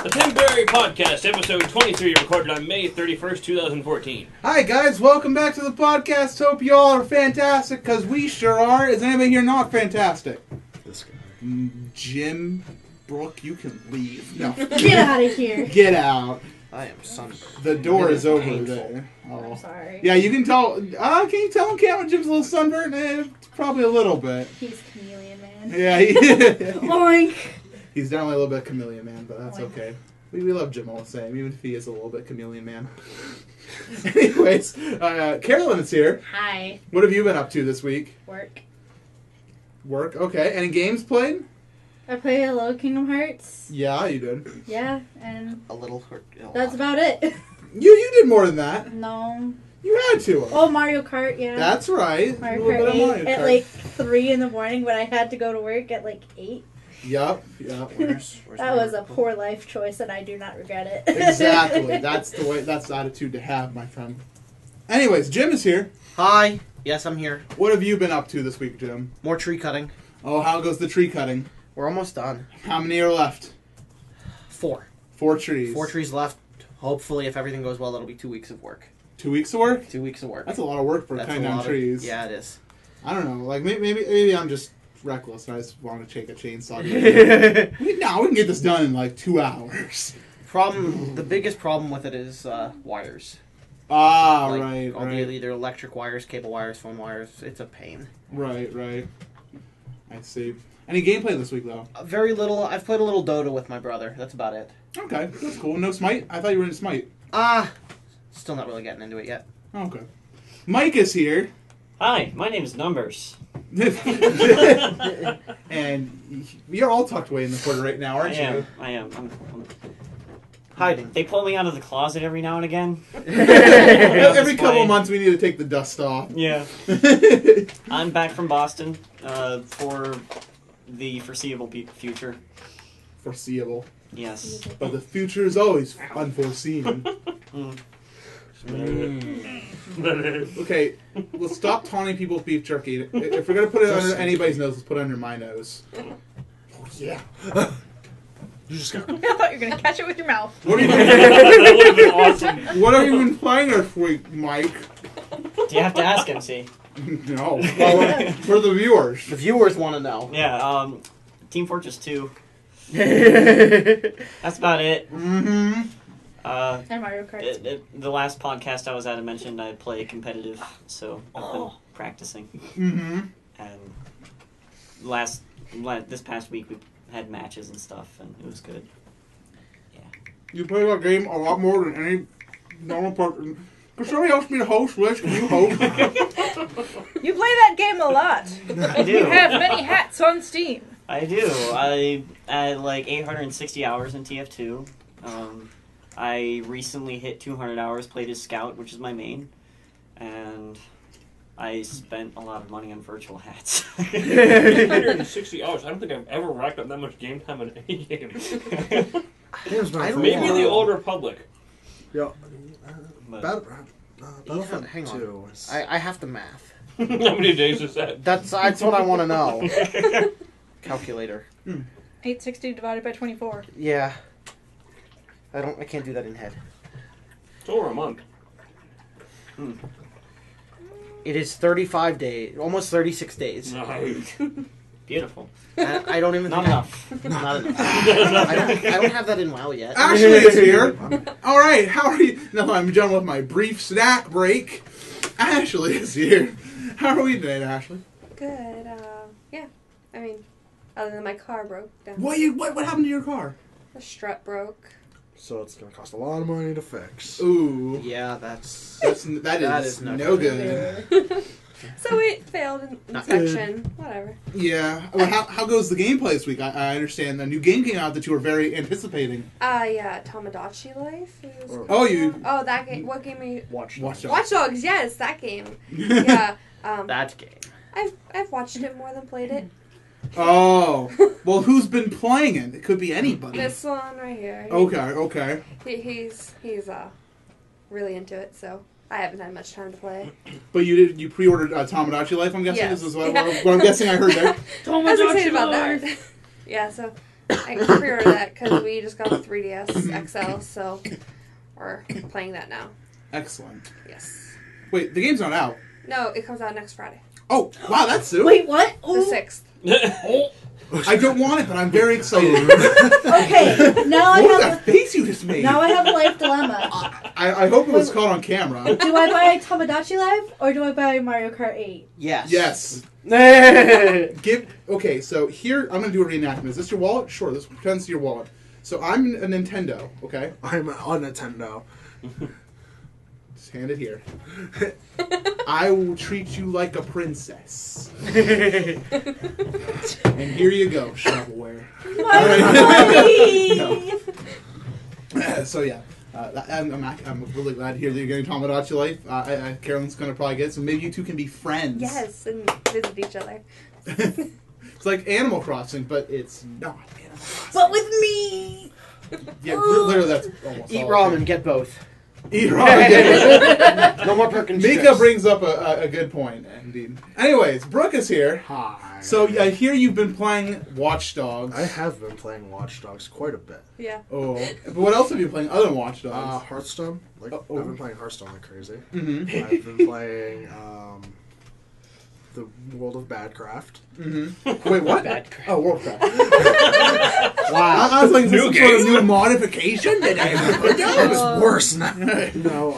The Temporary Podcast, episode 23, recorded on May 31st, 2014. Hi guys, welcome back to the podcast. Hope you all are fantastic, because we sure are. Is anybody here not fantastic? This guy. Jim, Brooke, you can leave. No. Get out of here. Get out. I am sunburned. The door is over Painful. there. Oh. I'm sorry. Yeah, you can tell. Can you tell on camera Jim's a little sunburned? Probably a little bit. He's chameleon man. Yeah, Oink. he's definitely a little bit chameleon man, but that's Oink. okay. We love Jim all the same, even if he is a little bit chameleon man. Anyways, Carolyn is here. Hi. What have you been up to this week? Work. Work, okay. Any games played? I played a little Kingdom Hearts. Yeah, you did. Yeah, and A little hurt. that's about it. You did more than that. No. You had to. Oh, Mario Kart, yeah. That's right. Mario A little Kart bit of 8 Mario at Kart. like 3 in the morning, but I had to go to work at like 8. Yup. Where's That was a poor life choice, and I do not regret it. Exactly. That's the attitude to have, my friend. Anyways, Jim is here. Hi. Yes, I'm here. What have you been up to this week, Jim? More tree cutting. Oh, how goes the tree cutting? We're almost done. How many are left? 4. 4 trees. 4 trees left. Hopefully, if everything goes well, that'll be 2 weeks of work. 2 weeks of work? 2 weeks of work. That's a lot of work for That's cutting a down lot trees. Yeah, it is. I don't know. Like maybe I'm just reckless and I just want to take a chainsaw. we can get this done in like 2 hours. The biggest problem with it is wires. Ah, Like, right. All the either electric wires, cable wires, phone wires. It's a pain. Right. I see. Any gameplay this week, though? Very little. I've played a little Dota with my brother. That's about it. Okay, that's cool. No Smite? I thought you were in Smite. Still not really getting into it yet. Okay. Mike is here. Hi, my name is Numbers. And you're all tucked away in the corner right now, aren't you? I am. I'm Hiding. They pull me out of the closet every now and again. Every couple of months we need to take the dust off. Yeah. I'm back from Boston for the foreseeable future. Foreseeable. Yes. But the future is always unforeseen. Okay, let's stop taunting people with beef jerky. If we're going to put it under anybody's nose, let's put it under my nose. Oh, yeah. You just got. I thought you were going to catch it with your mouth. What are you That would have been awesome. What have you been playing this week, Mike? Do you have to ask MC? No. Well, for the viewers. The viewers want to know. Yeah, Team Fortress 2. That's about it. Mm-hmm. And Mario Kart. The last podcast I was at, I mentioned I play competitive, so I've been practicing. Mm-hmm. And this past week we had matches and stuff, and it was good. Yeah. You play that game a lot more than any normal person. Could somebody else be the host, Liz? Can you host? You play that game a lot. I do. You have many hats on Steam. I do. I had like 860 hours in TF2. I recently hit 200 hours, played as Scout, which is my main, and I spent a lot of money on virtual hats. 160 hours. I don't think I've ever racked up that much game time in any game. Maybe the Old Republic. Yeah. But Battlefront Hang 2 on. is... I have to math. How many days is that? That's what I want to know. Calculator. 860 divided by 24. Yeah. I can't do that in head. It's over a month. It is 35 days, almost 36 days. Nice. beautiful. I don't even Not think enough. Not enough. I don't have that in WoW yet. Ashley is here. All right, how are you? No, I'm done with my brief snack break. Ashley is here. How are we today, Ashley? Good. Yeah. I mean, other than my car broke down. What happened to your car? The strut broke. So it's going to cost a lot of money to fix. Ooh, Yeah, that's that is not no good. good. So it failed in Not inspection. Whatever. Yeah. Well, how goes the gameplay this week? I understand the new game came out that you were very anticipating. Yeah, Tomodachi Life. It was Oh, you- called. Oh, that game. What game are you? Watch Watch Dogs. Watch Dogs. Yes, that game. Yeah. that game. I've watched it more than played it. Oh, well, who's been playing it? It could be anybody. This one right here. Okay. He's really into it, so I haven't had much time to play. But you pre-ordered Tomodachi Life, I'm guessing? Yes. This is what I'm guessing I heard there. I was excited about that. Yeah, so I can pre-order that because we just got the 3DS XL, so we're playing that now. Excellent. Yes. Wait, the game's not out. No, it comes out next Friday, Oh, wow, that's soon. Wait, what? the Ooh. 6th. I don't want it, but I'm very excited. Okay, now I What was have that face you just made? now I have a life dilemma. I hope it was caught on camera. Do I buy Tamagotchi Live or do I buy Mario Kart 8? Yes. Yes. Okay, so here, I'm going to do a reenactment. Is this your wallet? Sure, this pretends your wallet. So I'm a Nintendo, okay? I'm on Nintendo. Just hand it here. I will treat you like a princess. And here you go, shovelware. My money! So yeah, I'm really glad to hear that you're getting Tamagotchi Life. Carolyn's going to probably get it, so maybe you two can be friends. Yes, and visit each other. It's like Animal Crossing, but it's not Animal Crossing. But with me! Yeah, literally that's almost Eat all ramen, get both. Eat ramen. No more Perkins Mika chips. brings up a good point, indeed. Anyways, Brooke is here. Hi. So I hear you've been playing Watch Dogs. I have been playing Watch Dogs quite a bit. Yeah. Oh, but what else have you been playing other than Watch Dogs? Hearthstone. Like Oh. I've been playing Hearthstone like crazy. Mm-hmm. I've been playing the World of Badcraft. Mm-hmm. Wait, what? Badcraft. Oh, Warcraft. Wow. I was like, is this New some sort of game. new modification that I put It was down? worse now. No,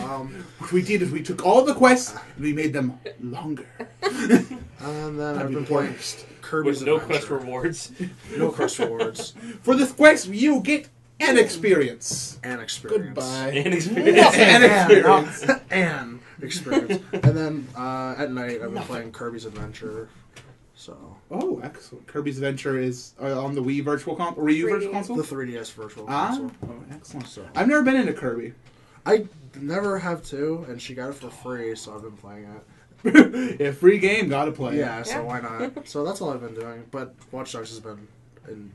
What we did is we took all the quests and we made them longer. and then That'd I've be been the playing worst. Kirby's With no Adventure. quest rewards. No quest rewards For this quest, you get an experience. and experience. Goodbye. And experience. An experience. and experience. And then at night I've been playing Kirby's Adventure. So Oh, excellent. Kirby's Adventure is on the Wii Virtual Console. Wii U Virtual 3DS. Console? the 3DS Virtual Ah, Console. oh, excellent. So I've never been into Kirby. I never have to, and she got it for free, so I've been playing it. Yeah, free game, gotta play. Yeah, so Yeah. why not? So that's all I've been doing. But Watch Dogs has been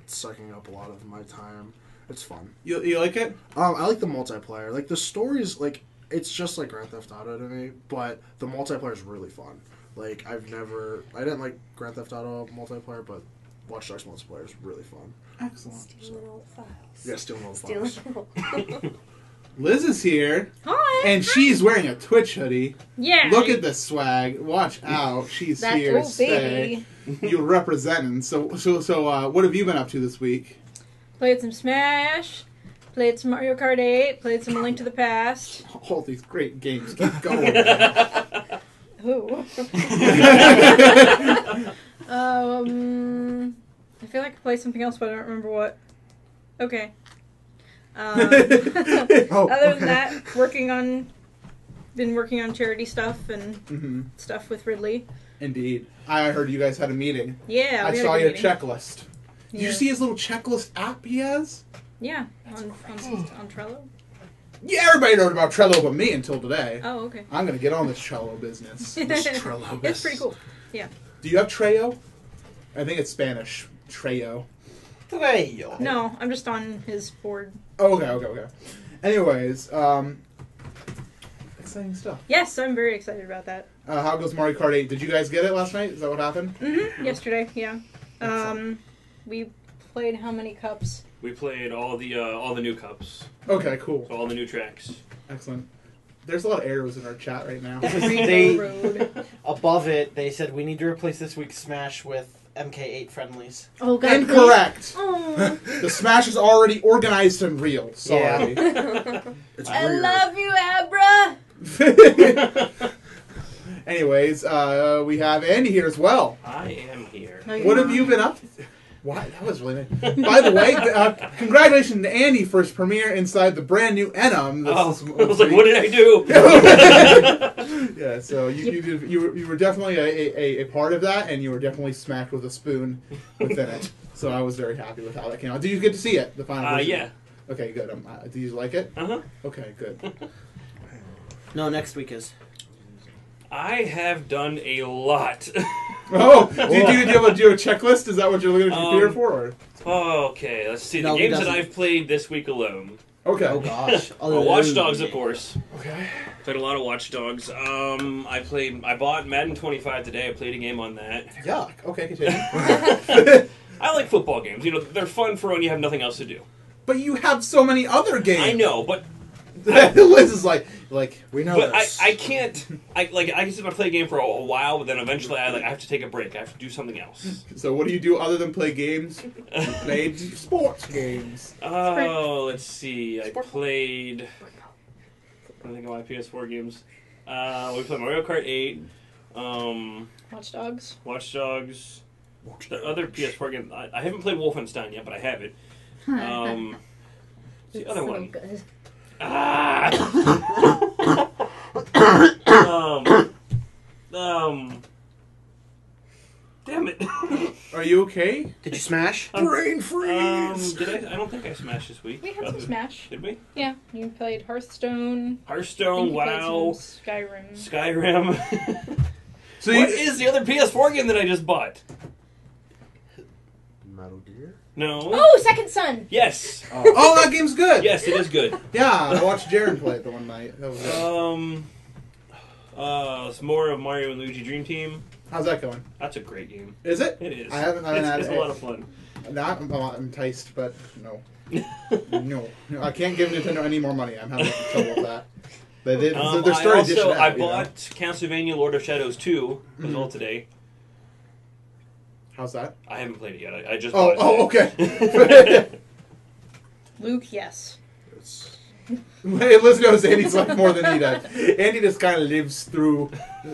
sucking up a lot of my time. It's fun. You like it? I like the multiplayer. Like the stories, like it's just like Grand Theft Auto to me, but the multiplayer is really fun. Like I didn't like Grand Theft Auto multiplayer, but Watch Dogs multiplayer is really fun. Excellent. Stealing all the files. Yeah, stealing all the Stealing files. Liz is here, Hi. and she's wearing a Twitch hoodie. Yeah. Look at the swag. Watch out. She's That's here to Oh, stay. baby. You're representing. So, what have you been up to this week? Played some Smash. Played some Mario Kart 8. Played some A Link to the Past. All these great games. Keep going. Ooh. I feel like I played something else, but I don't remember what. Okay. Oh, Other than that, been working on charity stuff and hmm stuff with Ridley. Indeed. I heard you guys had a meeting. Yeah, I we had a saw good your meeting. checklist. Did Yeah. you see his little checklist app he has? Yeah, on Trello. Yeah, everybody knows about Trello but me until today. Oh, okay. I'm going to get on this Trello business. This Trello It's business. pretty cool. Do you have Trello? I think it's Spanish. Trello. No, I'm just on his board. Oh, okay. Anyways, exciting stuff. Yes, I'm very excited about that. How goes Mario Kart 8? Did you guys get it last night? Is that what happened? Yesterday, yeah. We played how many cups? We played all the new cups, Okay, cool. so all the new tracks. Excellent. There's a lot of arrows in our chat right now. They- Road. Above it, they said we need to replace this week's Smash with MK8 friendlies. Oh, God. Incorrect. Oh, The Smash is already organized and real. Sorry. It's I weird. love you, Abra. Anyways, we have Andy here as well. I am here. What have you been up to? Why? That was really nice. By the way, congratulations to Andy for his premiere inside the brand new Enum. I was like, what did I do? Yeah, so you were definitely a part of that, and you were definitely smacked with a spoon within it. So I was very happy with how that came out. Did you get to see it, the final version? Yeah. Okay, good. Did you like it? Uh-huh. Okay, good. No, next week is. I have done a lot. Oh, do you have a checklist? Is that what you're looking at your computer for? Or? Okay, let's see. No, The he games that doesn't. I've played this week alone. Okay. Oh gosh. Well, Watch Dogs, of course. Okay. Played a lot of Watch Dogs. I bought Madden 25 today. I played a game on that. Yuck. Okay, continue. I like football games. You know, they're fun for when you have nothing else to do. But you have so many other games. I know, but Liz is like we know but this. I can't. I can sit and play a game for a while, but then eventually I have to take a break. I have to do something else. So what do you do other than play games? You played sports games. Oh, let's see. I played. I think of my PS4 games. We played Mario Kart 8. Watch Dogs. Watch Dogs. The other PS4 game. I haven't played Wolfenstein yet, but I have it. The It's other so one. good. Damn it. Are you okay? Did you smash? Brain freeze. Did I don't think I smashed this week. We had some Smash. Did we? Yeah, you played Hearthstone. Hearthstone, You played WoW, some Skyrim. Skyrim. So What is the other PS4 game that I just bought? Metal Gear. No. Oh, Second Son. Yes. Oh, that game's good. Yes, it is good. Yeah, I watched Jaren play it the one night. That was good. It's more of Mario and Luigi Dream Team. How's that going? That's a great game. Is it? It is. I haven't had It's it. a lot of fun. Not I'm enticed, but no. No, I can't give Nintendo any more money. I'm having trouble with that. They did. They're starting to dish it out, I you know? bought Castlevania Lord of Shadows 2 as well today. How's that? I haven't played it yet. I just bought it Oh, today. okay. Luke, yes. It's Hey, Liz knows Andy's like more than he does. Andy just kind of lives through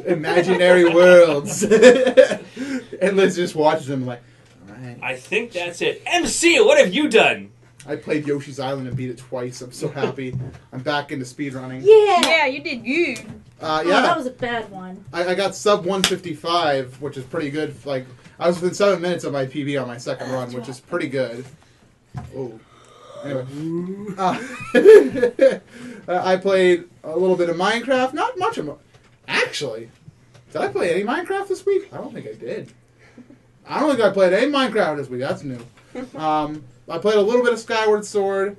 imaginary worlds, and Liz just watches him like. All right. I think that's it. MC, what have you done? I played Yoshi's Island and beat it twice. I'm so happy. I'm back into speedrunning. Yeah. Yeah, you did good. Oh, Yeah. that was a bad one. I got sub 155, which is pretty good. Like I was within 7 minutes of my PB on my second run, which is pretty good. Oh, anyway, I played a little bit of Minecraft. Not much of actually. Did I play any Minecraft this week? I don't think I did. I don't think I played any Minecraft this week. That's new. I played a little bit of Skyward Sword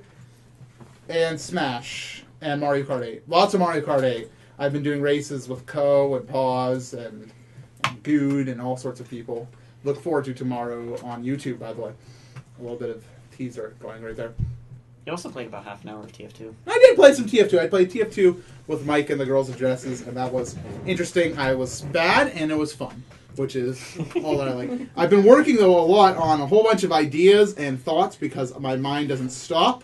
and Smash and Mario Kart 8. Lots of Mario Kart 8. I've been doing races with Ko and Paws and Good and all sorts of people. Look forward to tomorrow on YouTube, by the way. A little bit of teaser going right there. You also played about half an hour of TF2. I did play some TF2. I played TF2 with Mike and the Girls of Dresses, and that was interesting. I was bad, and it was fun, which is all that I like. I've been working, though, a lot on a whole bunch of ideas and thoughts because my mind doesn't stop,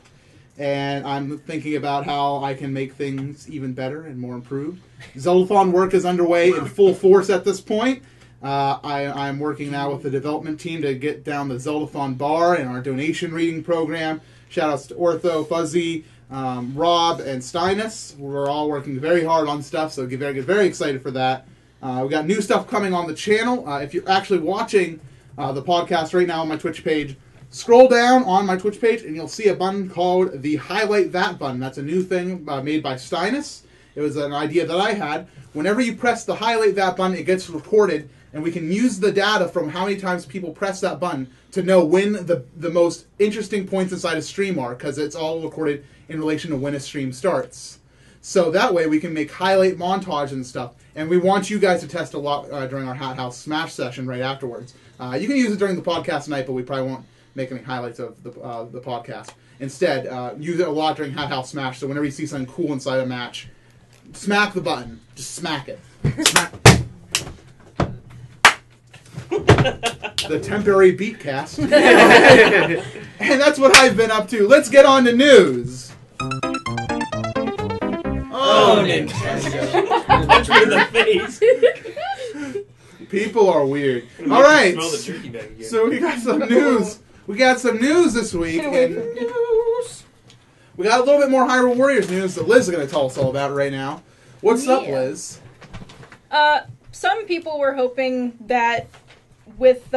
and I'm thinking about how I can make things even better and more improved. Zeldathon work is underway in full force at this point. I'm working now with the development team to get down the Zeldathon bar and our donation reading program. Shout-outs to Ortho, Fuzzy, Rob, and Steinus. We're all working very hard on stuff, so get very excited for that. We've got new stuff coming on the channel. If you're actually watching the podcast right now on my Twitch page, scroll down on my Twitch page, and you'll see a button called the Highlight That button. That's a new thing made by Steinus. It was an idea that I had. Whenever you press the Highlight That button, it gets recorded, and we can use the data from how many times people press that button to know when the most interesting points inside a stream are, because it's all recorded in relation to when a stream starts. So that way we can make highlight montage and stuff. And we want you guys to test a lot during our Hat House Smash session right afterwards. You can use it during the podcast tonight, but we probably won't make any highlights of the podcast. Instead, use it a lot during Hat House Smash, so whenever you see something cool inside a match, smack the button. Just smack it. Smack. The temporary beat cast. And that's what I've been up to. Let's get on to news. Oh, Nintendo. Punch me in the face. People are weird. All right. Smell the turkey bag again. So we got some news. We got some news this week. And we got a little bit more Hyrule Warriors news that Liz is going to tell us all about right now. What's up, Liz? Some people were hoping that with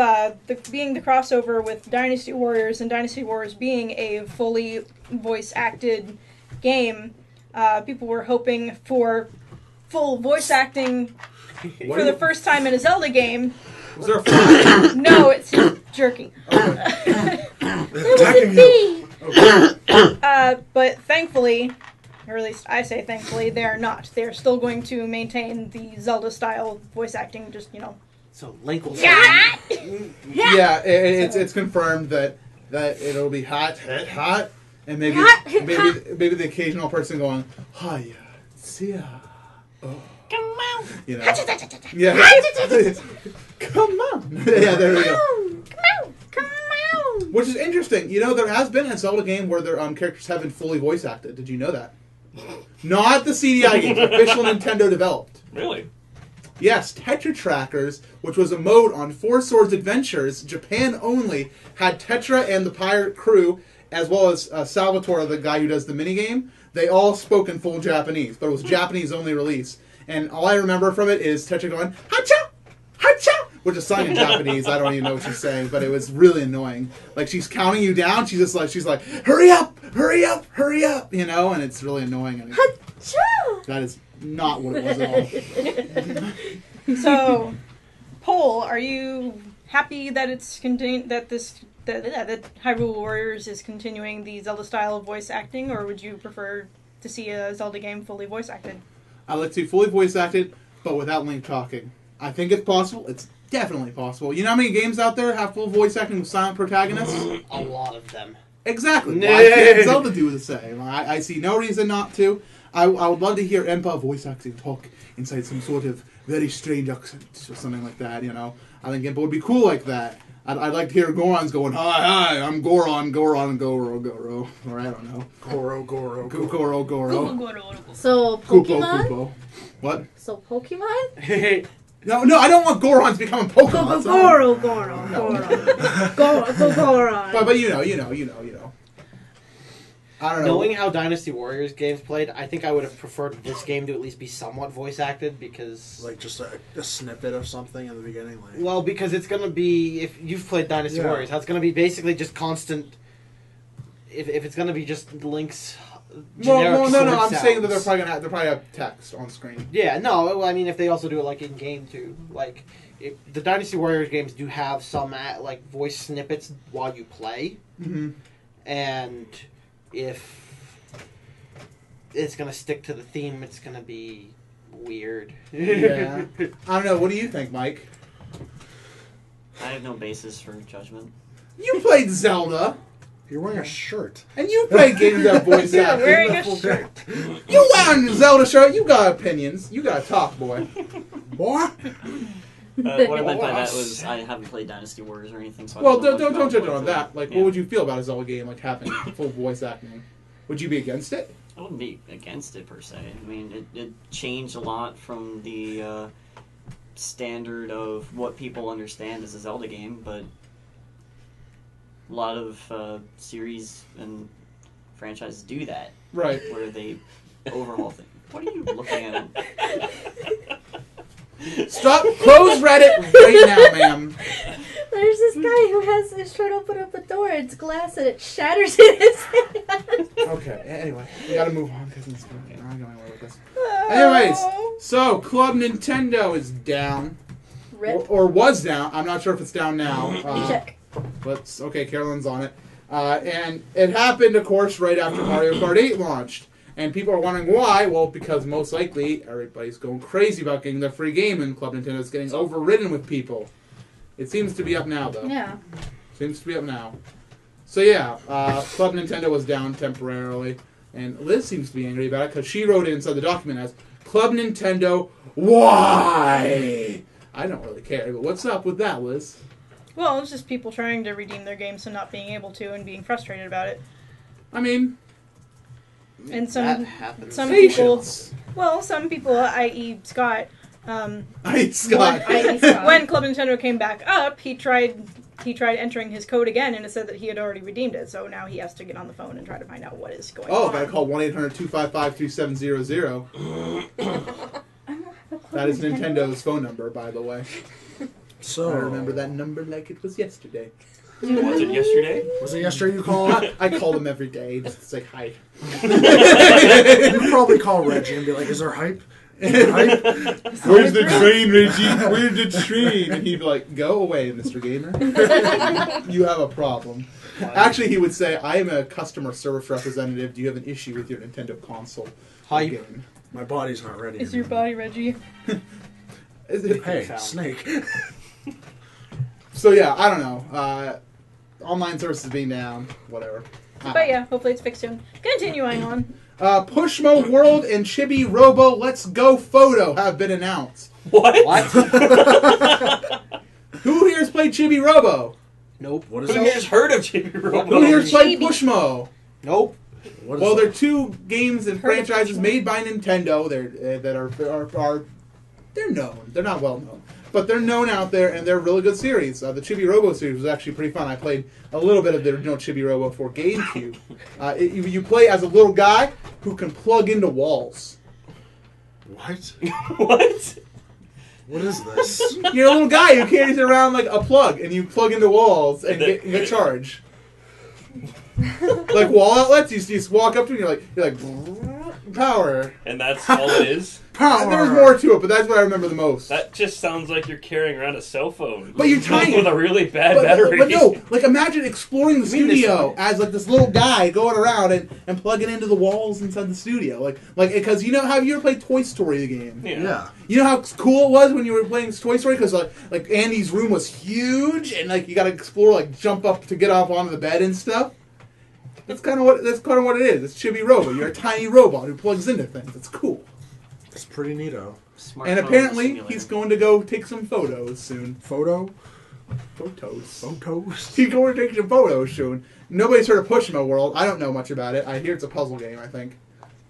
being the crossover with Dynasty Warriors and Dynasty Warriors being a fully voice-acted game, people were hoping for full voice acting for the first time in a Zelda game. Was there a fly? No, it's just jerking. But thankfully, or at least I say thankfully, they are not. They're still going to maintain the Zelda-style voice acting, just, So Link will. Yeah, it's confirmed that it'll be hot, and maybe the occasional person going, hiya, see ya. Oh. Come on. You know. Yeah. Come on. Yeah, there we go. Come on. Which is interesting. You know, there has been a Zelda game where their characters have been fully voice acted. Did you know that? Not the CDI games, official Nintendo developed. Really? Yes, Tetra Trackers, which was a mode on Four Swords Adventures, Japan only, had Tetra and the pirate crew, as well as Salvatore, the guy who does the minigame. They all spoke in full Japanese, but it was Japanese only release. And all I remember from it is Tetra going, hacha! Hacha! Which is sung in Japanese. I don't even know what she's saying, but it was really annoying. Like, she's counting you down, she's like, hurry up! Hurry up! Hurry up! You know, and it's really annoying. And that is not what it was at all. So, Poll, are you happy that it's that Hyrule Warriors is continuing the Zelda style of voice acting, or would you prefer to see a Zelda game fully voice acted? I'd like to see fully voice acted, but without Link talking. I think it's possible. It's definitely possible. You know how many games out there have full voice acting with silent protagonists? A lot of them. Exactly. Why can't Zelda do the same? I see no reason not to. I would love to hear Impa voice acting talk inside some sort of very strange accent or something like that, you know. I think Impa would be cool like that. I'd like to hear Goron's going, hi, I'm Goron, Goro. Or I don't know. Goro. So, Koopo, Pokemon? Koopo. What? So, Pokemon? No, I don't want Gorons becoming Pokemon. Goro. But you know. I don't know. Knowing how Dynasty Warriors games played, I think I would have preferred this game to at least be somewhat voice acted because... Like just a snippet of something in the beginning? Like... Well, because it's going to be... If you've played Dynasty Warriors, that's going to be basically just constant... If it's going to be just Link's generic no. I'm sounds. saying that they're probably gonna have text on screen. Yeah, no, I mean, if they also do it, like, in-game, too. Like, the Dynasty Warriors games do have some, like, voice snippets while you play. Mm-hmm. And if it's going to stick to the theme, it's going to be weird. Yeah. I don't know. What do you think, Mike? I have no basis for judgment. You played Zelda. You're wearing a shirt. And you played games that voice Yeah, acting. wearing a shirt. You wearing a Zelda shirt. You got opinions. You got to talk, boy. Boy. What I meant by that was I haven't played Dynasty Warriors or anything. So Well, I don't don't judge it on it. that. Like, Yeah. what would you feel about a Zelda game like happening full voice acting? Would you be against it? I wouldn't be against it per se. I mean, it changed a lot from the standard of what people understand as a Zelda game, but a lot of series and franchises do that, Right. where they overhaul things. What are you looking at? Stop. Close Reddit right now, ma'am. There's this guy who is trying to open up a door. It's glass and it shatters in his hand. Okay. Anyway, we gotta move on because it's not going anywhere with this. Anyways, so Club Nintendo is down, Rip. or was down. I'm not sure if it's down now. Check. Okay, Carolyn's on it. And it happened, of course, right after Mario Kart 8 launched. And people are wondering why. Well, because most likely everybody's going crazy about getting the free game, and Club Nintendo's getting overridden with people. It seems to be up now, though. Yeah. Seems to be up now. So yeah, Club Nintendo was down temporarily, and Liz seems to be angry about it because she wrote it inside the document as Club Nintendo. Why? I don't really care, but what's up with that, Liz? Well, it's just people trying to redeem their games and not being able to and being frustrated about it. I mean, And That some happens. patience. some people, i.e. Scott, Scott. when Club Nintendo came back up, he tried entering his code again, and it said that he had already redeemed it. So now he has to get on the phone and try to find out what is going on. Gotta call 1-800-255-3700. That is Nintendo's phone number, by the way. So I remember that number like it was yesterday. Was it yesterday? Was it yesterday you called? I call them every day. Just to say hi. You'd probably call Reggie and be like, "Is there hype? Is there hype?" Where's the train, Reggie? Where's the train? And he'd be like, "Go away, Mr. Gamer. You have a problem." Actually, he would say, "I am a customer service representative. Do you have an issue with your Nintendo console Hype. game?" My body's not ready. Is your body Reggie? Is it- Hey, Snake. So yeah, I don't know. Online services being down, whatever. But yeah, hopefully it's fixed soon. Continuing on. Pushmo World and Chibi Robo Let's Go Photo have been announced. What? Who here has played Chibi Robo? Nope. What is Who that? here's heard of Chibi Robo? Who here's played Chibi. Pushmo? Nope. What is Well, that? they're two games and Heard of franchises Pushmo. made by Nintendo. They're known. They're not well known, but they're known out there, and they're really good series. The Chibi Robo series was actually pretty fun. I played a little bit of the original Chibi Robo for GameCube. You play as a little guy who can plug into walls. What? What? What is this? You're a little guy who carries around like a plug, and you plug into walls and get charged. Like wall outlets, you just walk up to it, and you're like power. And that's all it is? Power. There's more to it, but that's what I remember the most. That just sounds like you're carrying around a cell phone. But you're tiny. With a really bad But battery. no, like imagine exploring the You mean this studio one? as like this little guy going around and plugging into the walls inside the studio, like because you know, have you ever played Toy Story the game? Yeah. You know how cool it was when you were playing Toy Story because like Andy's room was huge and like you got to explore, like jump up to get off onto the bed and stuff. That's kind of what it is. It's Chibi Robo. You're a tiny robot who plugs into things. It's cool. It's pretty neato. And apparently he's going to go take some photos soon. Photos. He's going to take some photos soon. Nobody's heard of Pushmo World. I don't know much about it. I hear it's a puzzle game, I think.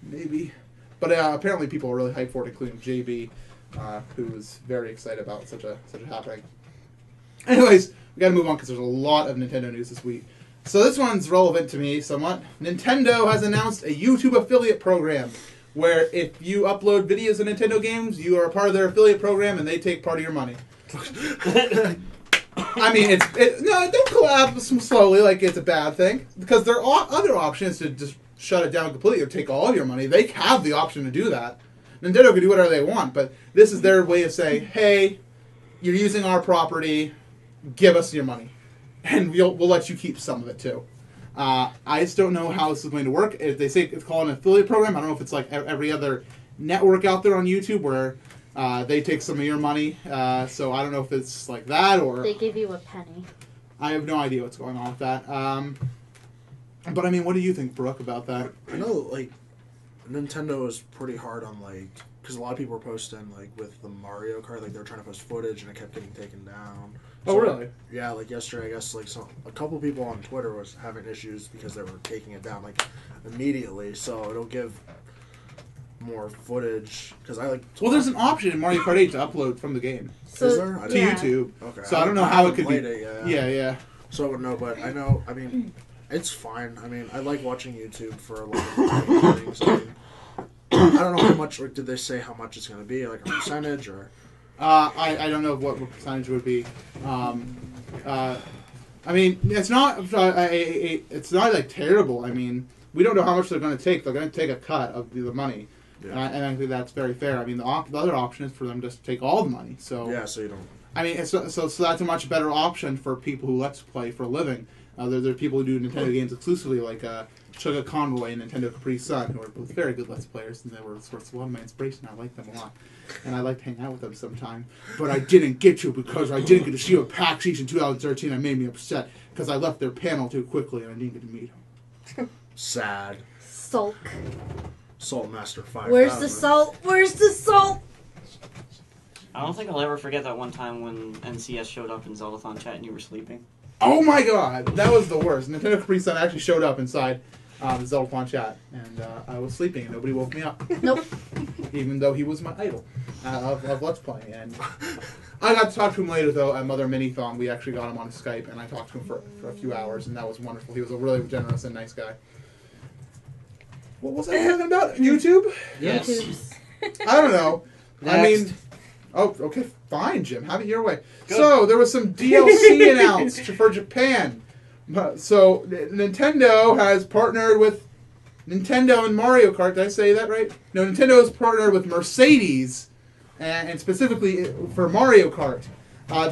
Maybe. But apparently people are really hyped for it, including JB, who's very excited about such a happening. Anyways, we got to move on because there's a lot of Nintendo news this week. So this one's relevant to me somewhat. Nintendo has announced a YouTube affiliate program where if you upload videos of Nintendo games, you are a part of their affiliate program and they take part of your money. I mean, no, don't collapse slowly like it's a bad thing, because there are other options to just shut it down completely or take all of your money. They have the option to do that. Nintendo can do whatever they want, but this is their way of saying, hey, you're using our property, give us your money, and we'll let you keep some of it too. I just don't know how this is going to work. If they say it's called an affiliate program, I don't know if it's like every other network out there on YouTube where they take some of your money. So I don't know if it's like that or... They give you a penny. I have no idea what's going on with that. But I mean, what do you think, Brooke, about that? I know, like, Nintendo is pretty hard on, like, because a lot of people were posting, like, with the Mario Kart, like, they were trying to post footage and it kept getting taken down. Oh, really? Yeah, like, yesterday, I guess, like, a couple people on Twitter was having issues because they were taking it down, like, immediately, so it'll give more footage, because I like... Well, there's an option in Mario Kart 8 to upload from the game So, Is there? I to didn't- YouTube. Okay. So I don't know how it could be... haven't played it yet. Yeah. So I wouldn't know, but I know, I mean, it's fine. I mean, I like watching YouTube for a lot of things. I mean, I don't know how much, or did they say how much it's going to be, like a percentage, or... I don't know what percentage would be. I mean, it's not like terrible. I mean, we don't know how much they're going to take. They're going to take a cut of the money, Yeah. and I think that's very fair. I mean, the other option is for them just to take all the money. So Yeah, so you don't... I mean, so that's a much better option for people who let's play for a living. There are people who do Nintendo games exclusively, like Sugar Conroy and Nintendo Capri Sun, who are both very good let's players, and they were sort of a lot of my inspiration. I like them a lot, and I like to hang out with them sometime. But I didn't get to because I didn't get to see a PAX East in 2013. That made me upset because I left their panel too quickly and I didn't get to meet them. Sad. sulk. Saltmaster 5000. Where's the salt? Where's the salt? I don't think I'll ever forget that one time when NCS showed up in Zeldathon chat and you were sleeping. Oh my god, that was the worst. Nintendo Capri Sun actually showed up inside the Zeldathon chat, and I was sleeping and nobody woke me up. Nope. Even though he was my idol of Let's Play. And I got to talk to him later, though, at Mother Minithon. We actually got him on Skype, and I talked to him for a few hours, and that was wonderful. He was a really generous and nice guy. What was I talking about? YouTube? Yes. YouTubes. I don't know. I Next. mean... Oh, okay, fine, Jim. Have it your way. Good. So, there was some DLC announced for Japan. So, Nintendo has partnered with... Nintendo and Mario Kart, did I say that right? No, Nintendo has partnered with Mercedes, and specifically for Mario Kart.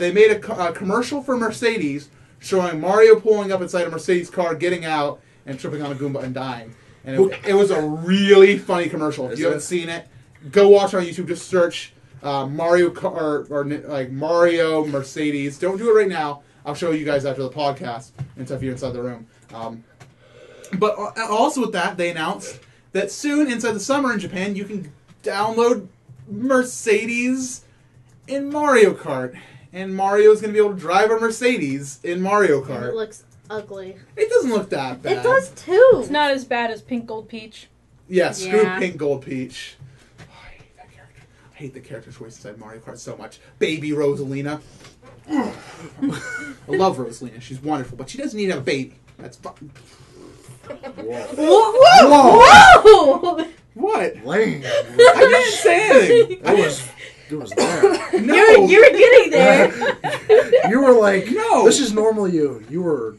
They made a commercial for Mercedes showing Mario pulling up inside a Mercedes car, getting out, and tripping on a Goomba and dying. And it was a really funny commercial. If Is you haven't it? seen it, go watch it on YouTube. Just search or like Mario Mercedes. Don't do it right now. I'll show you guys after the podcast and stuff. You're inside the room. But also with that, they announced that soon, inside the summer in Japan, you can download Mercedes in Mario Kart. And Mario's going to be able to drive a Mercedes in Mario And it Kart. looks ugly. It doesn't look that bad. It does too. It's not as bad as Pink Gold Peach. Yeah, screw Yeah. Pink Gold Peach. Oh, I hate that character. I hate the character choice inside Mario Kart so much. Baby Rosalina. I love Rosalina. She's wonderful, but she doesn't need to have a baby. That's fine. Whoa. Whoa! What? Lame. I didn't say anything. It was there. No. You were getting there. You were like, No. this is normally you. You were,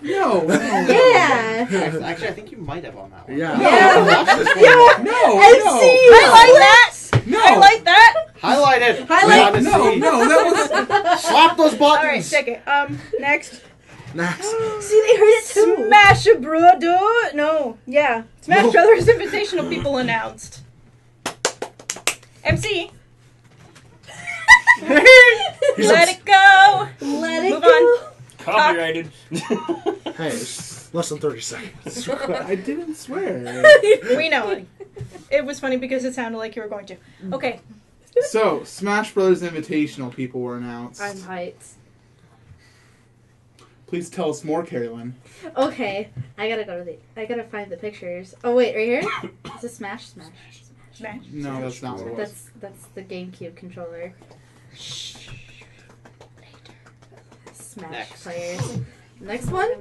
No. Yeah. Actually, I think you might have on that one. yeah. No. I watched this one. No. I like that. No. I like that. Highlight it. Highlight- We No. wanna see. No. That was. Slap those buttons. All right, take it. Next. Next. See, they heard it too. Smash Brothers. No, yeah. Smash Brothers Invitational people announced. MC. He's Let it go. Let it Move go. on. Copyrighted. Hey, it's less than 30 seconds. I didn't swear. We know. It was funny because it sounded like you were going to. Okay. So, Smash Brothers Invitational people were announced. I'm hyped. Please tell us more, Carolyn. Okay, I gotta find the pictures. Oh wait, right here. Is it Smash? Smash. No, that's not what it was. That's the GameCube controller. Smash Next. players. Next one?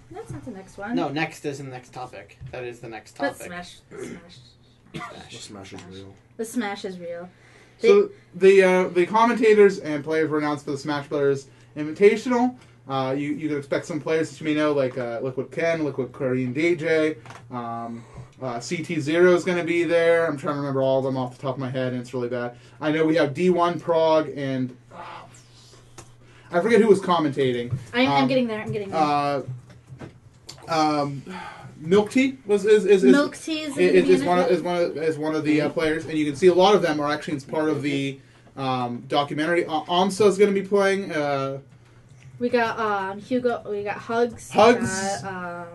That's not the next one. No, next is the next topic. That is the next But topic. Smash. The Smash is real. The Smash is real. So the commentators and players were announced for the Smash Brothers Invitational. You can expect some players that you may know, like Liquid Ken, Liquid Korean DJ, CT0 is going to be there. I'm trying to remember all of them off the top of my head, and it's really bad. I know we have D1 Prague, and I forget who was commentating. I'm getting there. I'm getting there. Milk Tea is Milk Tea is one of the players, and you can see a lot of them are actually part of the documentary. Amsa is going to be playing. We got Hugo. We got Hugs. Hugs. We got,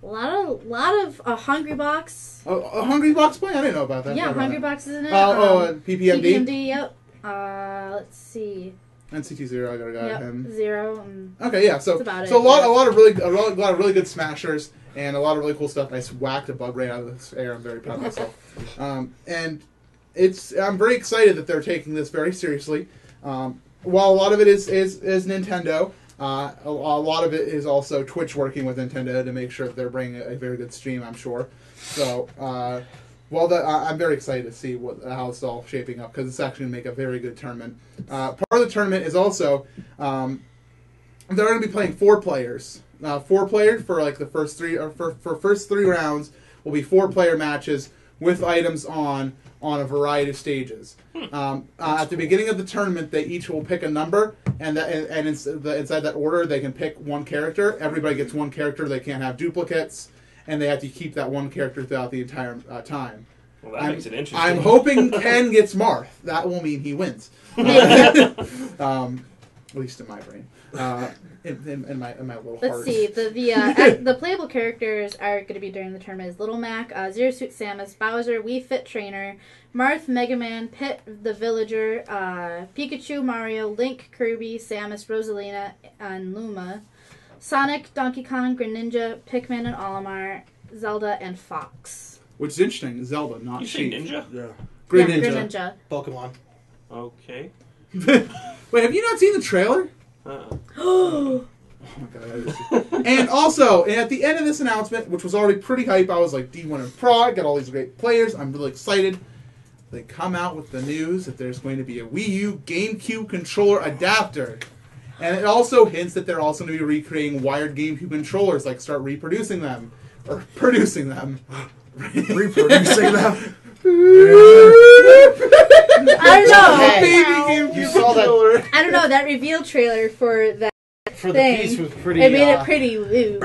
lot of Hungry Box. A Hungry Box play? I didn't know about that. Yeah, Sorry about Hungry that. Box is in it. PPMD. PPMD. Yep. Let's see. NCT0. I got Yep. him. Zero. Okay, yeah. So That's about so it, a lot yeah. of really good smashers and a lot of really cool stuff. I whacked a bug right out of this air. I'm very proud of myself. And I'm very excited that they're taking this very seriously. While a lot of it is Nintendo, a lot of it is also Twitch working with Nintendo to make sure that they're bringing a very good stream, I'm sure. So, I'm very excited to see how it's all shaping up, because it's actually going to make a very good tournament. Part of the tournament is also, they're going to be playing 4 players. 4 players for like the first 3, or for first 3 rounds will be 4-player matches with items on a variety of stages. At the beginning of the tournament, they each will pick a number, and inside that order, they can pick one character. Everybody gets one character. They can't have duplicates, and they have to keep that one character throughout the entire time. Well, that makes it interesting. I'm hoping Ken gets Marth. That will mean he wins. At least in my brain. In my little heart. Let's see. The playable characters are going to be during the tournament is Little Mac, Zero Suit Samus, Bowser, Wii Fit Trainer, Marth, Mega Man, Pit the Villager, Pikachu, Mario, Link, Kirby, Samus, Rosalina, and Luma, Sonic, Donkey Kong, Greninja, Pikmin, and Olimar, Zelda, and Fox. Which is interesting. Zelda, not You say Sheik. Ninja? Yeah. Greninja. Pokemon. Okay. Wait, have you not seen the trailer? Uh-uh. Oh my god. And also, at the end of this announcement, which was already pretty hype, I was like, D1 in Prague, got all these great players, I'm really excited. They come out with the news that there's going to be a Wii U GameCube controller adapter. And it also hints that they're also going to be recreating wired GameCube controllers, like start reproducing them. Or producing them. Reproducing them. I don't know. Hey, Baby GameCube you saw that- controller. I don't know. That reveal trailer for that for the thing. piece was pretty. It made it pretty lewd.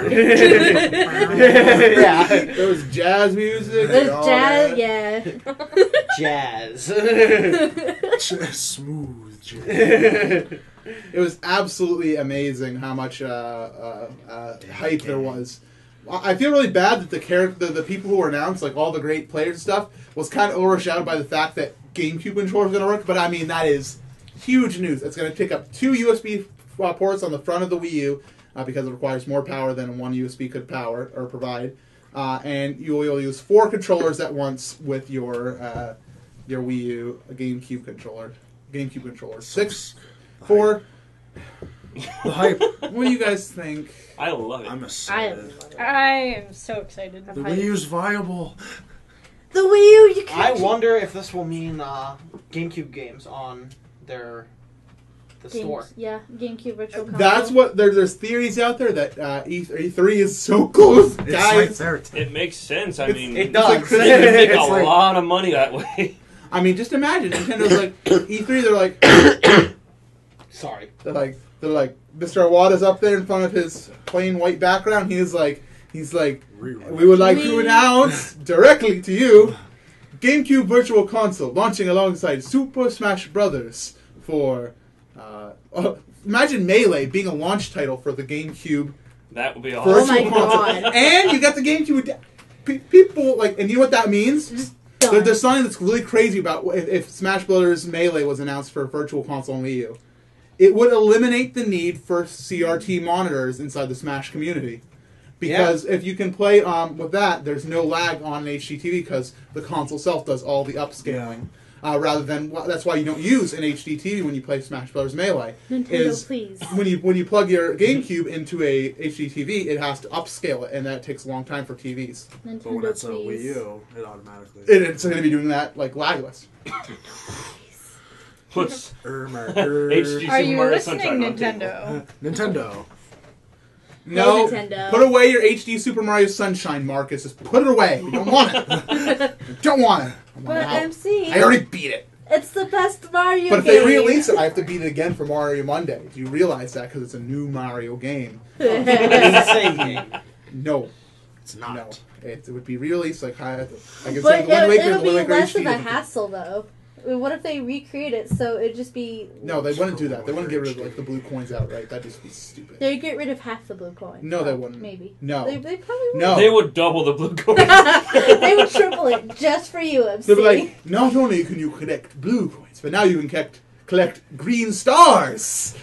Yeah. There was jazz music. There's and all jazz, that. yeah. Jazz. Smooth jazz. It was absolutely amazing how much hype there was. I feel really bad that the people who were announced, like all the great players and stuff, was kind of overshadowed by the fact that GameCube controllers are going to work. But I mean, that is huge news. It's going to pick up 2 USB ports on the front of the Wii U because it requires more power than one USB could power or provide, and you will use 4 controllers at once with your Wii U GameCube controller. 6, 4. The hype. What do you guys think? I love it. I'm I excited. love it. I am so excited. The Wii U's viable. The Wii U, you I can't. wonder if this will mean GameCube games on the store. Yeah, GameCube Virtual Console. That's what there's theories out there that E3 is so close, It's guys. right there. It makes sense. I It's- mean, It It's like does. Christmas. they can make a It's like- lot of money that way. I mean, just imagine Nintendo's like E3. They're like Mr. Iwata's up there in front of his plain white background. He's like, we would like to announce directly to you, GameCube Virtual Console launching alongside Super Smash Brothers for. Imagine Melee being a launch title for the GameCube. That would be Virtual awesome. my Console. God. And you got the GameCube. People like, and you know what that means? Just There's done. something that's really crazy about if Smash Brothers Melee was announced for Virtual Console and Wii U. It would eliminate the need for CRT monitors inside the Smash community. Because if you can play with that, there's no lag on an HD TV because the console itself does all the upscaling. Rather than that's why you don't use an HD TV when you play Smash Brothers Melee. Nintendo, please. When you plug your GameCube into a HD TV, it has to upscale it, and that takes a long time for TVs. Nintendo, But when it's a please. Wii U, it automatically. And it's going to be doing that like lagless. Puts Irma, HD Are Super you Mario listening, Sunshine on Nintendo? Nintendo. No, Nintendo. put away your HD Super Mario Sunshine, Marcus. Just put it away. We don't want it. Don't want it. I want But it out. MC, I already beat it. it's the best Mario But if game. they re-release it, I have to beat it again for Mario Monday. Do you realize that? Because it's a new Mario game. It's the same game. No, It's not. no. It would be re-released like I can But say Wind Waker, it'll be Wind Waker less HD. of a hassle, though. What if they recreate it so it'd just be... No, they wouldn't do that. They wouldn't get rid of like the blue coins outright. That'd just be stupid. They'd get rid of half the blue coin. No, they wouldn't. Maybe. No. They probably would. No. They would double the blue coins. They would triple it just for you, MC. They'd be like, not only can you collect blue coins, but now you can collect green stars.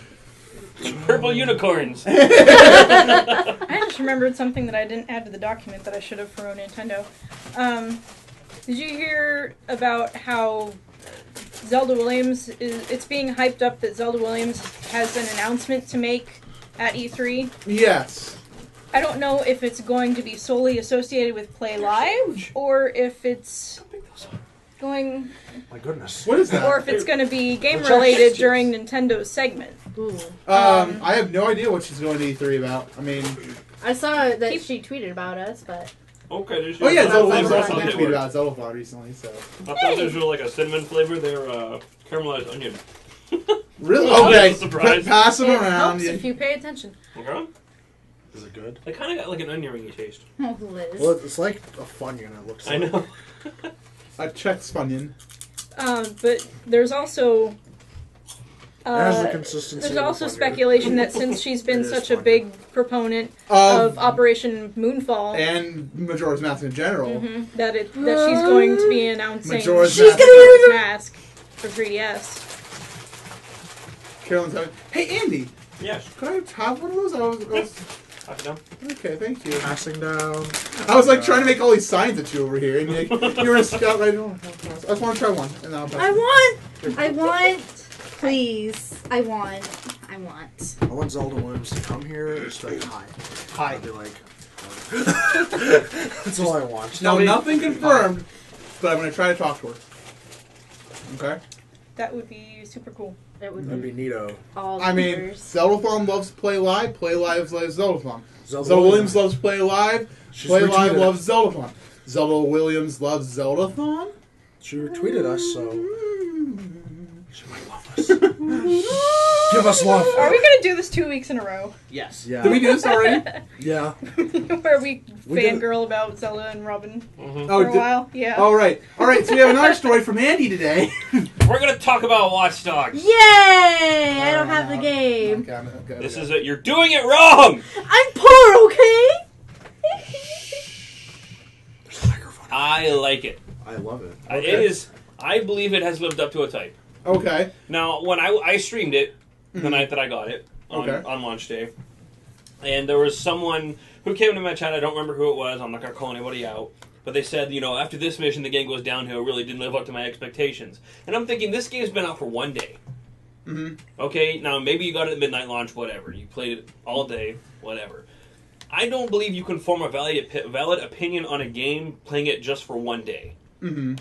Purple unicorns. I just remembered something that I didn't add to the document that I should have for Nintendo. Did you hear about how Zelda Williams it's being hyped up that Zelda Williams has an announcement to make at E3? Yes. I don't know if it's going to be solely associated with Play Live or if it's going My goodness. What is that? or if it's going to be game Which are related pictures. during Nintendo's segment. Ooh. I have no idea what she's going to E3 about. I mean, I saw that she tweeted about us, but... Okay, there's oh yeah, Zelda Zelda's Zelda also Zelda. tweeted about Zelda recently. So I thought those were like a cinnamon flavor. They're caramelized onion. really, Oh, okay, that's a surprise. pass them It around. helps if you pay attention. Okay. Is it good? They kind of got like an onion ringy taste. Oh, Liz. Well, it's like a Funyun. It looks. I like. know. A Chex Funyun. But there's also It has the consistency. there's of a also Funyun. speculation that since she's been It is such a Funyun. big proponent of Operation Moonfall, and Majora's Mask in general. that she's going to be announcing Majora's She's Mask. gonna Mask for 3DS. Carolyn's having. Hey Andy, Yes. could I have one of those? I was okay, thank you. Passing down. I was like trying to make all these signs at you over here, and you're a scout. I just want to try one, and then I'll pass it. I want, please. I want. I want Zelda Williams to come here and just be like, hi. Hi. I'd be like, that's all I want. No, nothing confirmed, but I'm going to try to talk to her. Okay? That would be super cool. It would That'd be be neato. all I mean, years. Zeldathon loves Play Live loves Zeldathon. Zelda Williams loves Play Live, She's Play Live retweeted loves Zeldathon. Zelda Williams loves Zeldathon. She retweeted us, so She might love us. Give us love. Are we gonna do this 2 weeks in a row? Yes. Yeah. Did we do this already? Yeah. Where we We did- fangirl about Zelda and Robin Mhm. for a did- while? Yeah. All right. So we have another story from Andy today. We're gonna talk about Watch Dogs. Yay! I don't have the game. Okay, This is it. You're doing it wrong. I'm poor, okay? There's a microphone. I like it. I love it. Okay. It is. I believe it has lived up to its hype. Okay. Now, when I streamed it the night that I got it on, Okay. on launch day, and there was someone who came to my chat. I don't remember who it was. I'm not gonna call anybody out. But they said, after this mission, the game goes downhill. It really didn't live up to my expectations. And I'm thinking, this game's been out for 1 day. Mm-hmm. Okay, now maybe you got it at midnight launch, whatever. You played it all day, whatever. I don't believe you can form a valid opinion on a game playing it just for 1 day. Mm-hmm.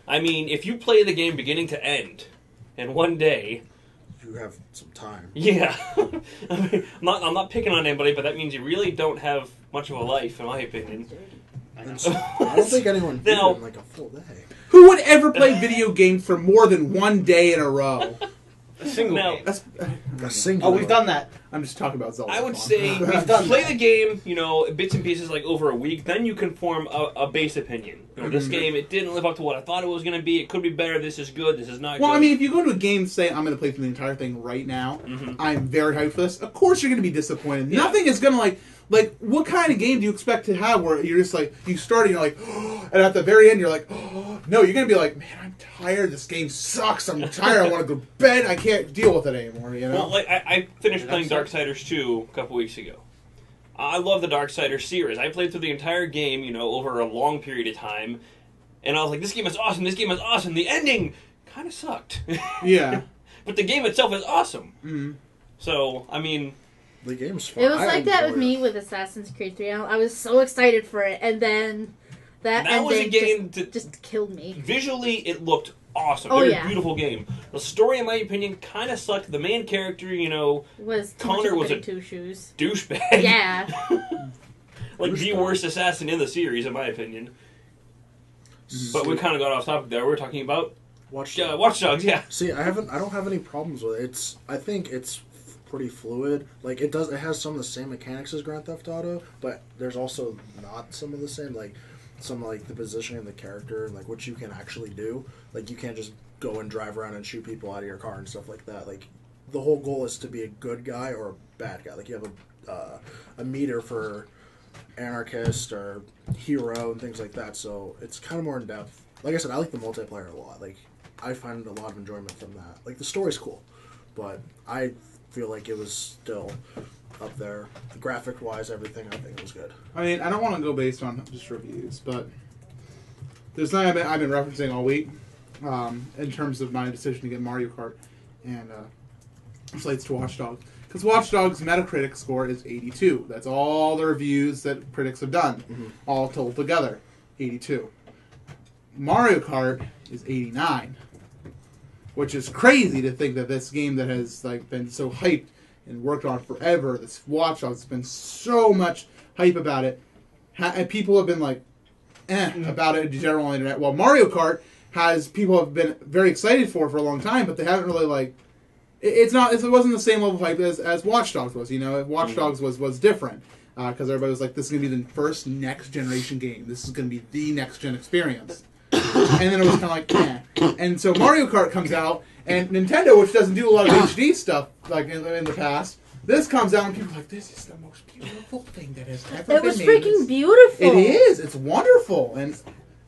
I mean, if you play the game beginning to end in 1 day, You have some time. yeah. I mean, I'm not picking on anybody, but that means you really don't have much of a life, in my opinion. And so, I don't think anyone did Now- it in like a full day. Who would ever play video games for more than 1 day in a row? A single Now- game. That's, A single. Oh, we've done that. I'm just talking about Zelda. I would Dawn. say We've done play that. the game, bits and pieces like over a week. Then you can form a base opinion. This game, it didn't live up to what I thought it was going to be. It could be better. This is good. This is not Well, good. I mean, if you go to a game saying I'm going to play through the entire thing right now, Mhm. I'm very hyped for this. Of course, you're going to be disappointed. Yeah. Nothing is going to like. What kind of game do you expect to have where you're just like you start and you're like, and at the very end you're like, no, you're going to be like, man, I'm tired. This game sucks. I'm tired. I want to go to bed. I can't deal with it anymore. You know. Well, like I finished Did playing that Darksiders 2 a couple weeks ago. I love the Darksiders series. I played through the entire game, over a long period of time, and I was like, this game is awesome. This game is awesome. The ending kind of sucked. Yeah. But the game itself is awesome. Mm-hmm. So, I mean, The game's fun. It was I like that with enjoy me it. with Assassin's Creed 3. I was so excited for it, and then that that was a ending game just killed me. visually, it looked awesome. Oh, it was yeah. a beautiful game. The story, in my opinion, kind of sucked. The main character, Was too Connor much was goody a- two shoes. douchebag. Yeah. Like the Douchebag. worst assassin in the series, in my opinion. But we kind of got off topic there. We're talking about Watch. Watch Dogs, yeah. See, I don't have any problems with it. I think it's pretty fluid. Like it has some of the same mechanics as Grand Theft Auto, but there's also not some of the same, like some like the positioning of the character and like what you can actually do. Like you can't just go and drive around and shoot people out of your car and stuff like that. Like the whole goal is to be a good guy or a bad guy. Like you have a meter for anarchist or hero and things like that. So it's kind of more in depth. Like I said, I like the multiplayer a lot. Like I find a lot of enjoyment from that. Like the story's cool, but I feel like it was still up there, graphic wise, everything. I think it was good. I mean, I don't want to go based on just reviews, but there's something I've been referencing all week in terms of my decision to get Mario Kart and slates to Watch Dogs. Because Watch Dogs' Metacritic score is 82. That's all the reviews that critics have done, all told together. 82. Mario Kart is 89. Which is crazy to think that this game that has been so hyped and worked on forever, this Watch Dogs, has been so much hype about it, and people have been about it in general on the internet. Well, Mario Kart people have been very excited for a long time, but they haven't really it wasn't the same level of hype as Watch Dogs was. Watch Dogs was different because everybody was like, this is going to be the first next generation game. This is going to be the next gen experience. And then it was kind of like, eh. And so Mario Kart comes out, and Nintendo, which doesn't do a lot of HD stuff like in the past, this comes out, and people are like, this is the most beautiful thing that has ever It been was made. freaking beautiful. It is. It's wonderful, and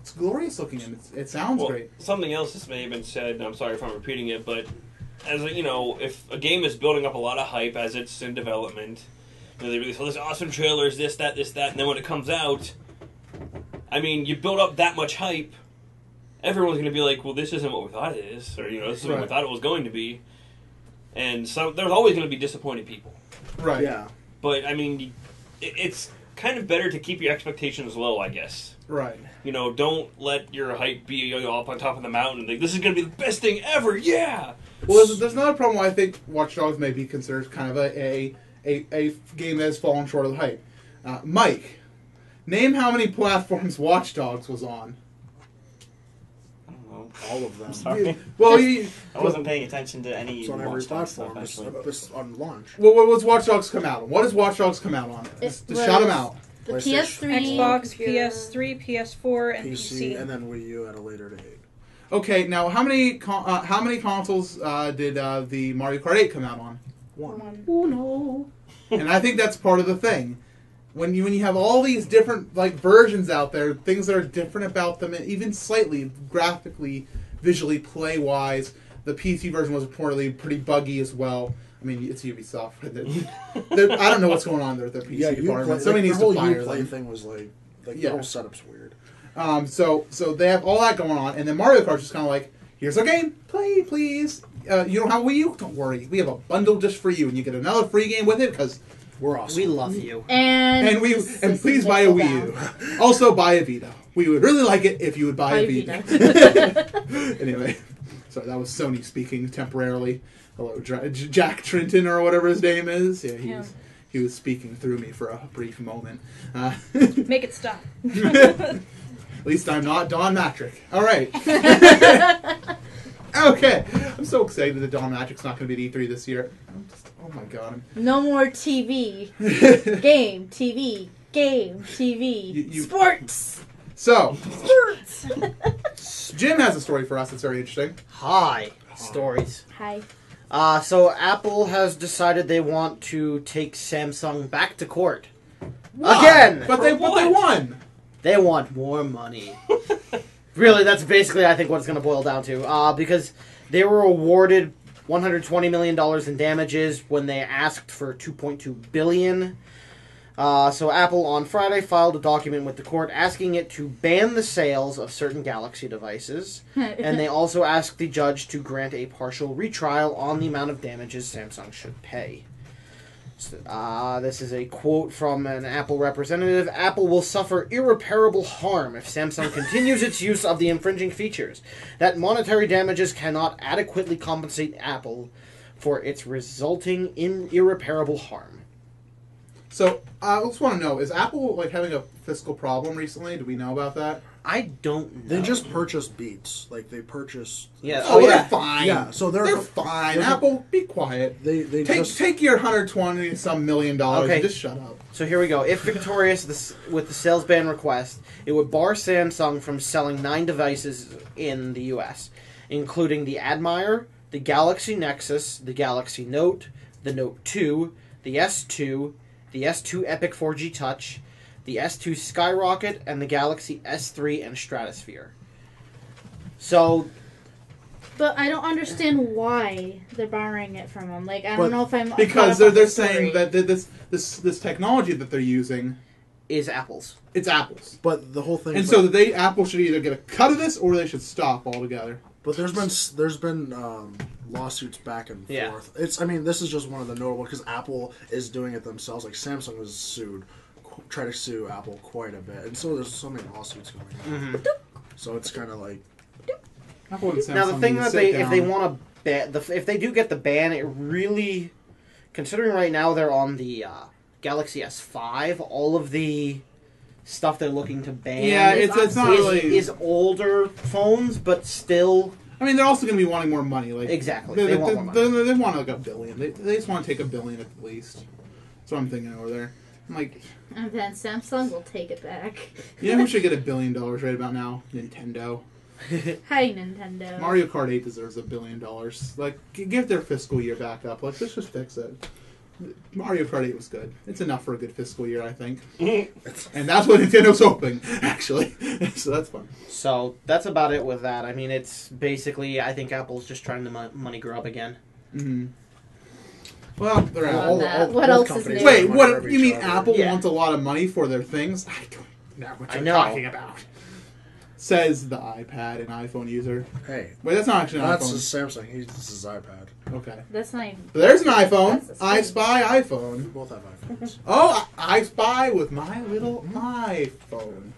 it's glorious looking, and it sounds Well, great. something else that's may have been said, and I'm sorry if I'm repeating it, but as if a game is building up a lot of hype as it's in development, they release all these awesome trailers, this, that, and then when it comes out, I mean, you build up that much hype, everyone's going to be like, well, this isn't what we thought it is, or, this isn't what we Right. thought it was going to be. And there's always going to be disappointed people. Right. Yeah, But, I mean, it's kind of better to keep your expectations low, I guess. Right. Don't let your hype be up on top of the mountain and think, this is going to be the best thing ever, yeah! Well, there's another problem why I think Watch Dogs may be considered kind of a game that has fallen short of the hype. Mike, name how many platforms Watch Dogs was on. I don't know. so All of them. I'm sorry. Well, I wasn't paying attention to any It's on every Watch Dogs stuff, platform. It's, actually. it's on launch. what's Watch Dogs come out on? What does Watch Dogs come out on? Just shout them out. The PlayStation. PS3. Xbox, Computer. PS3, PS4, and PC, PC. and then Wii U at a later date. Okay, now how many consoles did the Mario Kart 8 come out on? One. Oh no! And I think that's part of the thing. When you have all these different versions out there, things that are different about them, even slightly graphically, visually, play wise. The PC version was reportedly pretty buggy as well. I mean, it's Ubisoft. I don't know what's going on there with their PC Yeah, department. Uplay, Somebody needs the whole to fire Uplay them. thing was like Yeah. the whole setup's weird. So they have all that going on, and then Mario Kart's just kind of like, here's our game, play please. You don't have a Wii U? Don't worry, we have a bundle just for you, and you get another free game with it because We're awesome. We love you. and please buy a Wii U. Also buy a Vita. We would really like it if you would buy a Vita. Anyway, sorry, that was Sony speaking temporarily. Hello, Jack Trinton or whatever his name is. Yeah, he was speaking through me for a brief moment. Make it stop. At least I'm not Don Matrick. All right. Okay. I'm so excited that Don Matrick's not going to be at E3 this year. Oh my god. No more TV. Game, TV, game, TV. Sports! So, Sports! Jim has a story for us that's very interesting. Hi. Stories. Hi. So Apple has decided they want to take Samsung back to court. Why? Again! But they won. They want more money. Really, that's basically, I think, what it's going to boil down to. Because they were awarded $120 million in damages when they asked for $2.2 billion. So Apple on Friday filed a document with the court asking it to ban the sales of certain Galaxy devices. And they also asked the judge to grant a partial retrial on the amount of damages Samsung should pay. This is a quote from an Apple representative. Apple will suffer irreparable harm if Samsung continues its use of the infringing features. That monetary damages cannot adequately compensate Apple for its resulting in irreparable harm. So, I just want to know, is Apple having a fiscal problem recently? Do we know about that? I don't know. They just purchased Beats. They purchased. Yeah. Oh, yeah. they're fine. Yeah, so they're fine. they're- Apple, be quiet. They Take your $120-some million Okay. and just shut up. So here we go. If victorious with the sales ban request, it would bar Samsung from selling 9 devices in the U.S., including the Admire, the Galaxy Nexus, the Galaxy Note, the Note 2, the S2, the S2 Epic 4G Touch, the S2 Skyrocket, and the Galaxy S3 and Stratosphere. So, But I don't understand why they're borrowing it from them. I don't But know if I'm Because caught up they're on the saying story. that this technology that they're using, is Apple's. it's Apple's. But the whole thing. And is so Apple should either get a cut of this or they should stop altogether. But there's been lawsuits back and Yeah. forth. This is just one of the notable because Apple is doing it themselves. Like Samsung was tried to sue Apple quite a bit, and so there's so many lawsuits going on. So it's kind of like Apple and Samsung Now the thing need to that sit if they down. want to ban, if they do get the ban, it really, considering right now they're on the Galaxy S5, all of the stuff they're looking to ban, Yeah, it's not really. is older phones, but still I mean, they're also going to be wanting more money. exactly. They, They want more money. they want $1 billion. They just want to take $1 billion at least. That's what I'm thinking over there. I'm like, And then Samsung will take it back. you know who should get $1 billion right about now? Nintendo. Hi, Nintendo. Mario Kart 8 deserves $1 billion. Give their fiscal year back up. Let's just fix it. Mario Kart 8 was good. It's enough for a good fiscal year, I think. And that's what Nintendo's hoping, actually. So that's fun. So that's about it with that. I mean, it's basically I think Apple's just trying to money grab again. Mm-hmm. Well, they're All out. that. What both else is companies new? Wait, want to what? grab You each mean other. Apple Yeah. wants a lot of money for their things? I don't know what I you're know. talking about. Says the iPad and iPhone user. Hey, Wait, that's not actually an that's iPhone. his Samsung. This is iPad. Okay. That's not even. But there's an iPhone. That's a I Switch. Spy iPhone. We both have iPhones. Oh, I Spy with my little iPhone.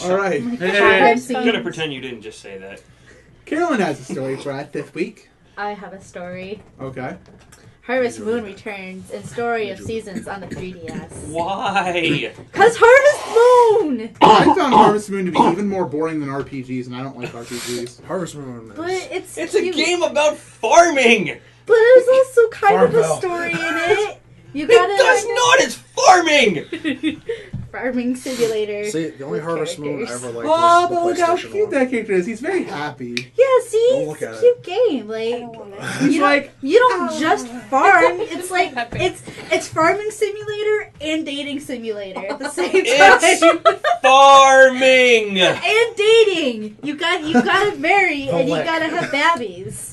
All right. I've seen- I'm gonna pretend you didn't just say that. Carolyn has a story for our 5th week. I have a story. Okay. Harvest Moon returns in Story of Seasons on the 3DS. Why? Cause Harvest Moon! I found Harvest Moon to be even more boring than RPGs, and I don't like RPGs. Harvest Moon. But it's It's a cute. game about farming. But there's also kind of a Farmville. story in it. You It gotta does not. It's farming. farming simulator. See, the only with Harvest Moon I characters. ever liked Oh, was but the look how PlayStation cute one. that character is. He's very happy. Yeah, see, Don't look it's at a cute game. I Like don't want it. He's you don't, like, you don't just farm. It's like Epic. it's farming simulator and dating simulator at the same It's time. farming. And dating. You gotta marry and you lick. gotta have babbies.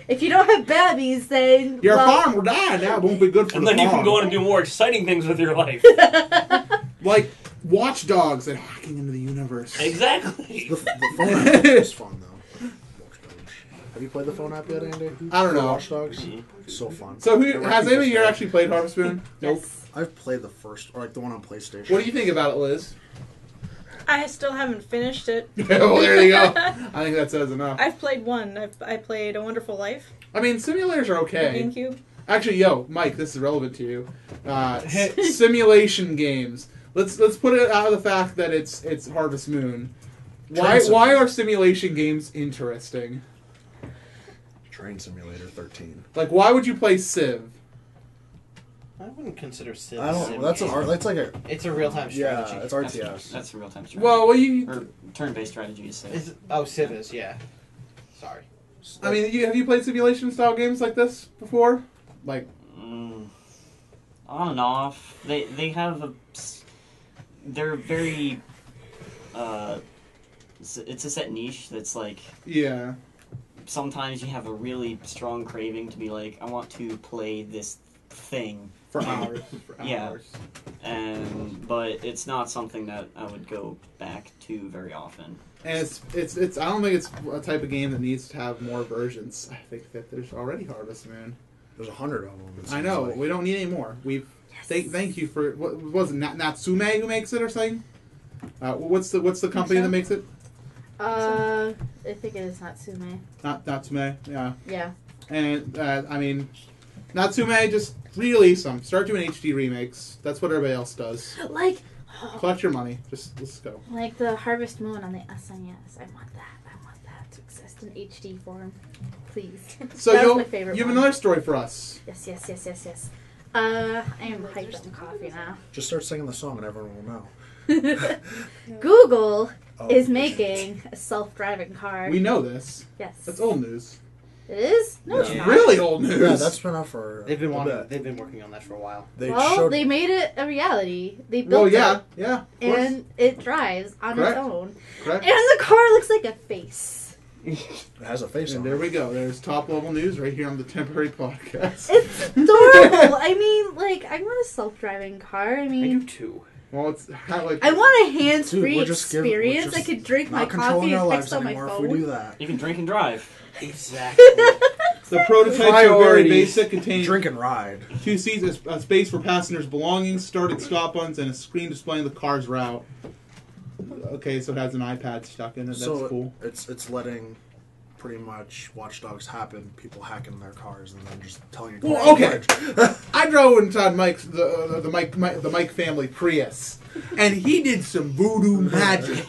If you don't have babbies, then your well, farm will die. That won't be good for And the then you farm. can go on and do more exciting things with your life. Like Watch Dogs and hacking into the universe. Exactly. The phone app is fun though. Have you played the phone app yet, Andy? I don't For know. Watch Dogs. So fun. So, It who works has people anybody here stay. actually played Harvest Moon? yes. I've played the first, or like the one on PlayStation. What do you think about it, Liz? I still haven't finished it. Well, there you go. I think that says enough. I've played one. I played A Wonderful Life. I mean, simulators are The okay. GameCube. Actually, yo, Mike, this is relevant to you. Simulation games. Let's put it out of the fact that it's Harvest Moon. Why are simulation games interesting? Train Simulator 13. Like, why would you play Civ? I wouldn't consider Civ. I don't. sim That's game. that's like a It's a real-time strategy. yeah. It's RTS. That's a real-time strategy. Well, you. Or turn-based strategy is Civ. Civ is, yeah. Sorry. I mean, have you played simulation style games like this before? Like, On and off. They have they're very it's a set niche that's like yeah. sometimes you have a really strong craving to be like, I want to play this thing, For hours. Yeah. but it's not something that I would go back to very often. And it's I don't think it's a type of game that needs to have more versions. I think that there's already Harvest Moon. There's 100 of them. it I seems know. like. We don't need any more. Thank you for what was it Natsume who makes it or something? What's the company that makes it? I think it is Natsume. Natsume. Yeah. Yeah. And I mean, Natsume just release them. Start doing HD remakes. That's what everybody else does. Like Collect your money. Let's go. like the Harvest Moon on the SNES. I want that to exist in HD form. Please. So That was you my favorite have one. another story for us. Yes. I am hyped on coffee now. Just start singing the song and everyone will know. Google Oh, is making a self-driving car. We know this. Yes. That's old news. It is? No, it's Yeah. not. Really old news. Yeah, that's been out for. They've been a wanting, bit. They've been working on that for a while. They Well, showed. they made it a reality. They built Well, yeah, it, yeah. Of course. and it drives on Correct. its own. Correct. And the car looks like a face. It has a face And on there it. we go. There's top level news right here on the temporary podcast. It's adorable. I mean, like, I want a self-driving car. I I do mean, too. Well, it's kind of like I want a hands-free Dude, we're just giving- we're experience. just I could drink my Not coffee controlling our and lives text on my anymore if we do phone. that. You can drink and drive. Exactly. the prototypes are very Priorities. basic, containing Drink and ride. 2 seats, a space for passengers' belongings, start and stop buttons, and a screen displaying the car's route. Okay, so it has an iPad stuck in it. That's So cool. it's letting pretty much Watch Dogs happen. People hacking their cars and then just telling you. Well, okay. I drove inside Mike's the Mike family Prius, and he did some voodoo magic.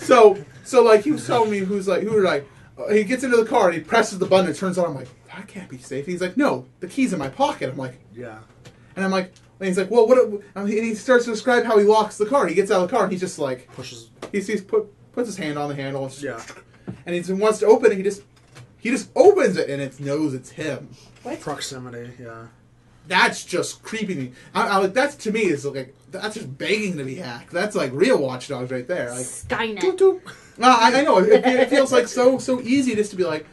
so like he was telling me he gets into the car and he presses the button and it turns on. I'm like, that can't be safe. He's like, no, the key's in my pocket. I'm like, Yeah. and I'm like, and he's like, well, what? And he starts to describe how he locks the car. He gets out of the car and he's just like, Pushes. puts his hand on the handle. And, Yeah. and he wants to open it. He just opens it and it knows it's him. Proximity. Yeah. That's just creepy me. I like that's to me is like that's just begging to be hacked. That's like real Watch Dogs right there. Like, Skynet. toot, toot. No, I know it feels like so easy just to be like,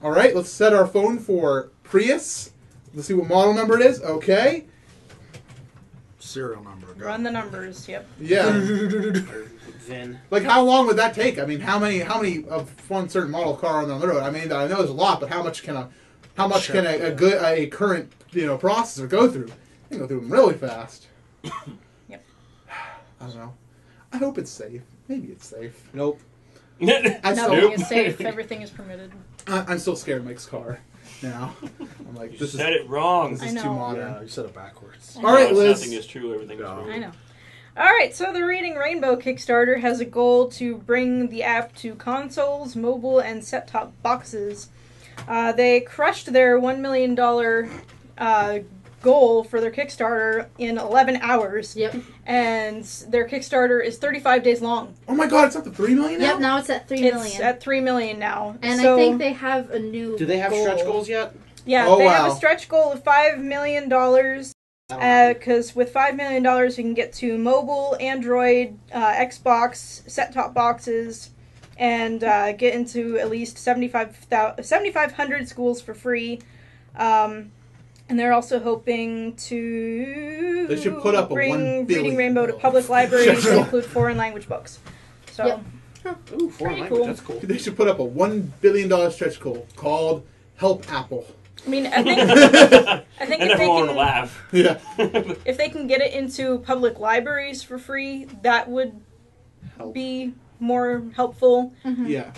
all right, let's set our phone for Prius. Let's see what model number it is. Okay, Serial number. Go. Run the numbers. Yep. yeah. Vin. Like how long would that take? I mean, how many of one certain model car on the road? I mean, I know there's a lot, but how much can a current processor go through? You can go through them really fast. Yep. I don't know. I hope it's safe. Maybe it's safe. Nope. I still, Nothing is safe. Everything is permitted. I'm still scared of Mike's car now. I'm like, You this said it wrong. is I too know. modern. Yeah, you said it backwards. All right, No, Liz. Nothing is true. Everything is No. true. I know. Alright, so the Reading Rainbow Kickstarter has a goal to bring the app to consoles, mobile, and set-top boxes. They crushed their $1 million goal for their Kickstarter in 11 hours. Yep. And their Kickstarter is 35 days long. Oh my god, it's up to 3 million now? Yep, now it's at 3 million. It's at 3 million now. And So- I think they have a new Do they have goal. stretch goals yet? Yeah, Oh, they have wow. a stretch goal of $5 million. Because with $5 million, you can get to mobile, Android, Xbox, set-top boxes, and get into at least 7,500 schools for free. And they're also hoping to They should put up a bring $1 billion Reading Rainbow to public libraries Stretch and goal. include foreign language books. So, Yep. Ooh, foreign Pretty language. cool. That's cool. They should put up a $1 billion stretch goal called Help Apple. I mean, I think And if they everyone would can, laugh. Yeah. if they can get it into public libraries for free, that would Help. be more helpful. Yeah.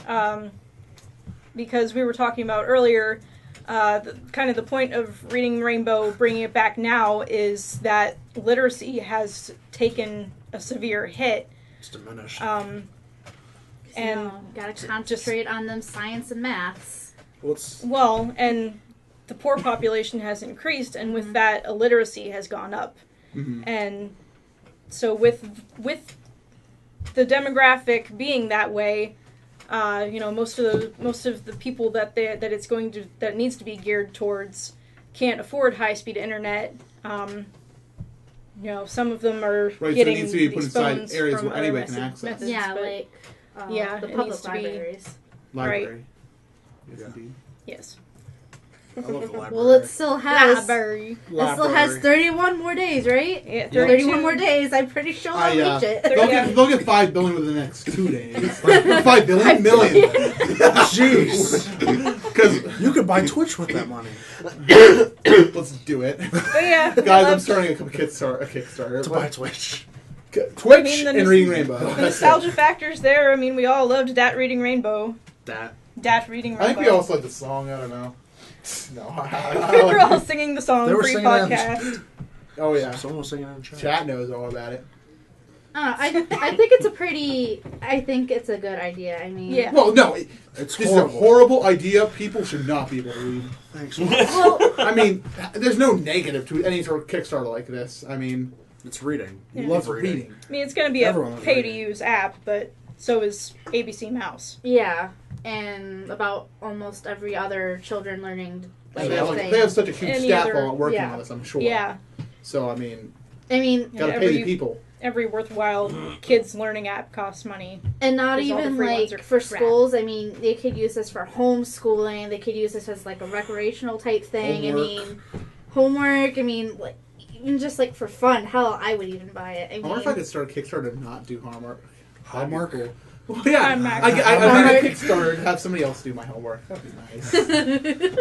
Because we were talking about earlier, kind of the point of Reading Rainbow bringing it back now is that literacy has taken a severe hit. It's diminished. And Gotta concentrate on them science and maths. and the poor population has increased, and with that, illiteracy has gone up. Mhm. And so with the demographic being that way, most of the people that needs to be geared towards can't afford high speed internet. Some of them are Right, so it getting needs to be put these inside phones areas from where other anybody can access. methods, Yeah, but- like Yeah, the it public needs to be- libraries. Library. Yes, Yeah. indeed. yes. I love the library. Well, it still has. Library. It still has 31 more days, right? Yeah, 31 more days. I'm pretty sure I'll reach it. They'll get 5 billion within the next 2 days. 5 billion? Million. Jeez. Because You could buy Twitch with that money. let's do it. But yeah, Guys, I'm starting a Kickstarter. To buy Twitch. Twitch I mean, the and Reading Rainbow. the That's it. nostalgia factors there. I mean, we all loved Dat Reading Rainbow. That. Dat Reading I Rainbow. think we also like the song. I don't know. No, I We were all like singing the song They were singing it in- pre-podcast. Oh yeah, Someone was singing in the chat. chat knows all about it. I think it's a pretty. I think it's a good idea. I mean, Yeah. Well, no, It's this horrible. is a horrible idea. People should not be able to read. Thanks. Well, I mean, there's no negative to any sort of Kickstarter like this. I mean, It's reading. You Yeah. love it's reading. I mean, it's going to be a Everyone was pay-to-use app, but so is ABC Mouse. yeah, and about almost every other children learning They like have, thing. they have such a huge Any staff other- working yeah. on this, I'm sure. Yeah, So I mean, I mean, gotta Yeah, pay the every- people. every worthwhile kids learning app costs money. and not Because all the even free ones like are for crap. schools. I mean, they could use this for homeschooling. They could use this as like a recreational type thing. Homework. I mean, homework. I mean, like even just like for fun. Hell, I would even buy it. I I mean, wonder if I could start a Kickstarter and not do homework. Homework? That'd be cool. Well, yeah, Homework. I made a Kickstarter to have somebody else do my homework. That'd be nice.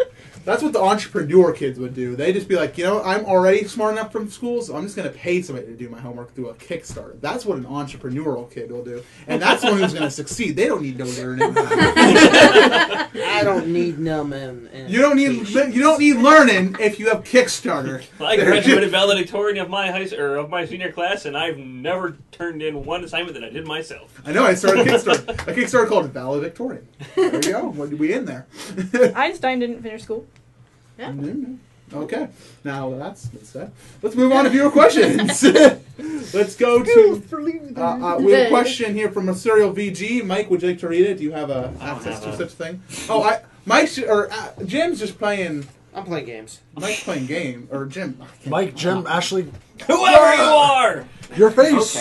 That's what the entrepreneur kids would do. They'd just be like, I'm already smart enough from school, so I'm just going to pay somebody to do my homework through a Kickstarter. That's what an entrepreneurial kid will do. And that's the one who's going to succeed. They don't need no learning. I don't need no man. You don't need learning if you have Kickstarter. I graduated valedictorian of my senior class, and I've never turned in one assignment that I did myself. I know, I started a Kickstarter called Valedictorian. There you go. We in there. Einstein didn't finish school. Okay, now that's said. Let's move on to viewer questions. Let's go to. We have a question here from a serial VG. Mike, would you like to read it? Do you have access to such a thing? Oh, Jim's just playing. I'm playing games. Mike's playing game or Jim. Mike, Jim, Ashley, Whoever you are! your face.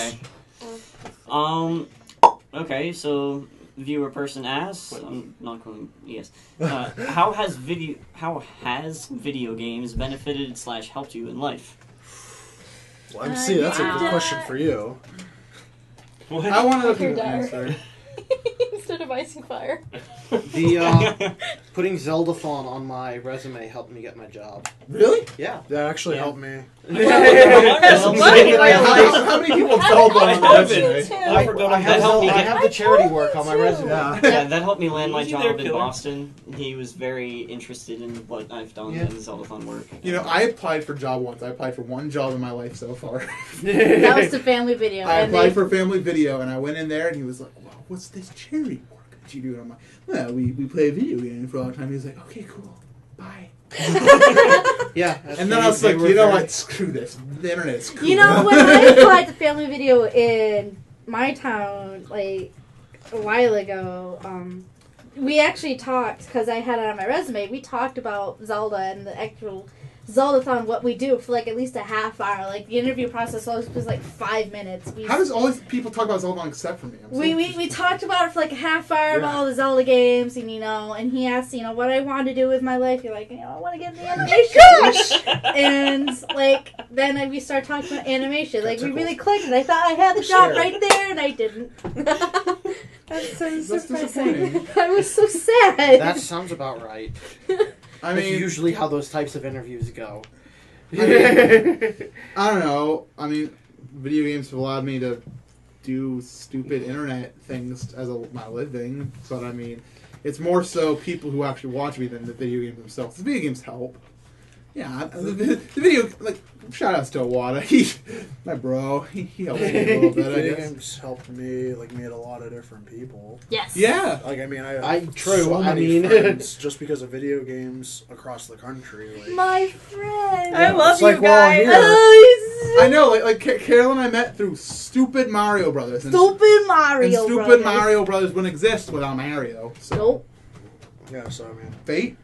Okay. Okay, so viewer person asks, I'm not calling yes. How has video games benefited / helped you in life? Well, MC, that's a good question for you. What? I want to look Here, at the Dar. answer. instead of Icy Fire. The putting Zeldathon on my resume helped me get my job. Really? Yeah. That actually Yeah. helped me. How many people told I on have the it. resume? I forgot I That helped me I get- have the charity work on my resume. Yeah. Yeah, that helped me land my Easy job there, in killer. Boston. He was very interested in what I've done Yeah. in Zeldathon work. You know, I applied for a job once. I applied for one job in my life so far. That was the family video. I and applied they- for Family Video, and I went in there, and he was like, "Well, what's this charity work that you do?" And I'm like, "Well, we play video games for a long time." He was like, "Okay, cool, bye." Yeah. And then I was like, "You know what? Screw this. The internet is cool." You know, when I applied to family video in my town, like, a while ago, we actually talked, because I had it on my resume, we talked about Zelda and the actual Zeldathon, what we do for, like, at least a half hour. Like, the interview process was like 5 minutes. How does all these people talk about Zelda except for me? I'm so We talked about it for like a half hour about Yeah. all the Zelda games, and and he asked, what I want to do with my life. You're like, I want to get into animation. And like then we started talking about animation. Like we really clicked, and I thought I had the job Scared. right there, and I didn't. That's so That's surprising. disappointing. I was so sad. That sounds about right. I That's mean, usually how those types of interviews go. I don't know. I mean, video games have allowed me to do stupid internet things as my living, but I mean, it's more so people who actually watch me than the video games themselves. The video games help. Yeah, the video, like, shout outs to Awada. My bro, he helped me a little bit, I Video guess. games helped me like meet a lot of different people. Yes. Yeah. Like I mean, I have True, so I many mean- friends just because of video games across the country. Like, My friend. I love It's you like, well, I'm guys. here. Oh, I know, like Carol and I met through stupid Mario Brothers. And, stupid Mario. and stupid Brothers. Mario Brothers wouldn't exist without Mario. So. Nope. yeah, so I mean, Fate.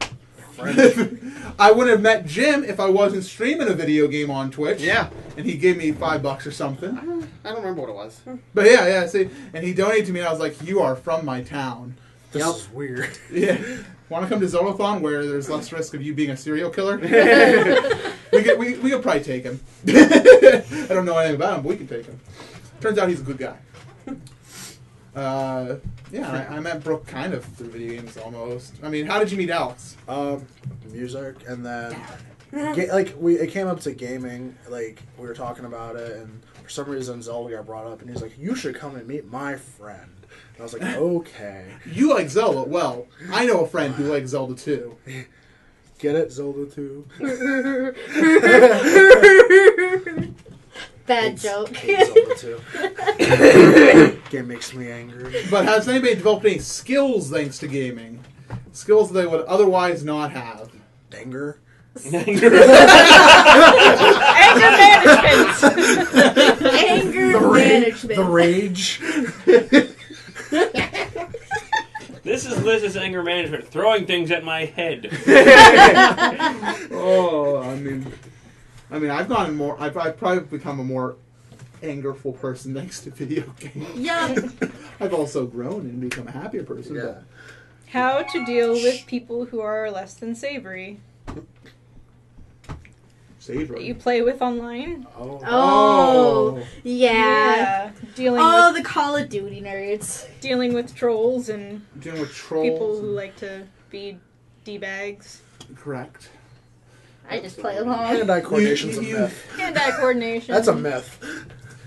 friends. I wouldn't have met Jim if I wasn't streaming a video game on Twitch. Yeah. And he gave me $5 or something. I don't remember what it was. But yeah, see, and he donated to me, and I was like, "You are from my town." This Yep. is weird. Yeah. Want to come to Zeldathon where there's less risk of you being a serial killer? we could probably take him. I don't know anything about him, but we can take him. Turns out he's a good guy. Yeah, I met Brooke kind of through video games almost. I mean, how did you meet Alex? Music, and then it came up to gaming. Like we were talking about it, and for some reason Zelda got brought up, and he's like, "You should come and meet my friend." And I was like, "Okay, You like Zelda? Well, I know a friend who likes Zelda too. get it, Zelda 2." Bad joke. Zelda 2. Game makes me angry. But has anybody developed any skills thanks to gaming? Skills they would otherwise not have? Anger. Anger management. Anger management. The rage. This is Liz's anger management, throwing things at my head. Oh, I mean, I've gotten more. I've probably become a more angerful person thanks to video games. Yeah. I've also grown and become a happier person. Yeah. But How to deal with people who are less than savory save that right. you play with online. Oh. Yeah. Dealing Oh, with the Call of Duty nerds. dealing with trolls and Dealing with trolls. people who like to be d-bags. Correct. I just play along. Hand-eye coordination's a You- myth. Hand-eye coordination. That's a myth.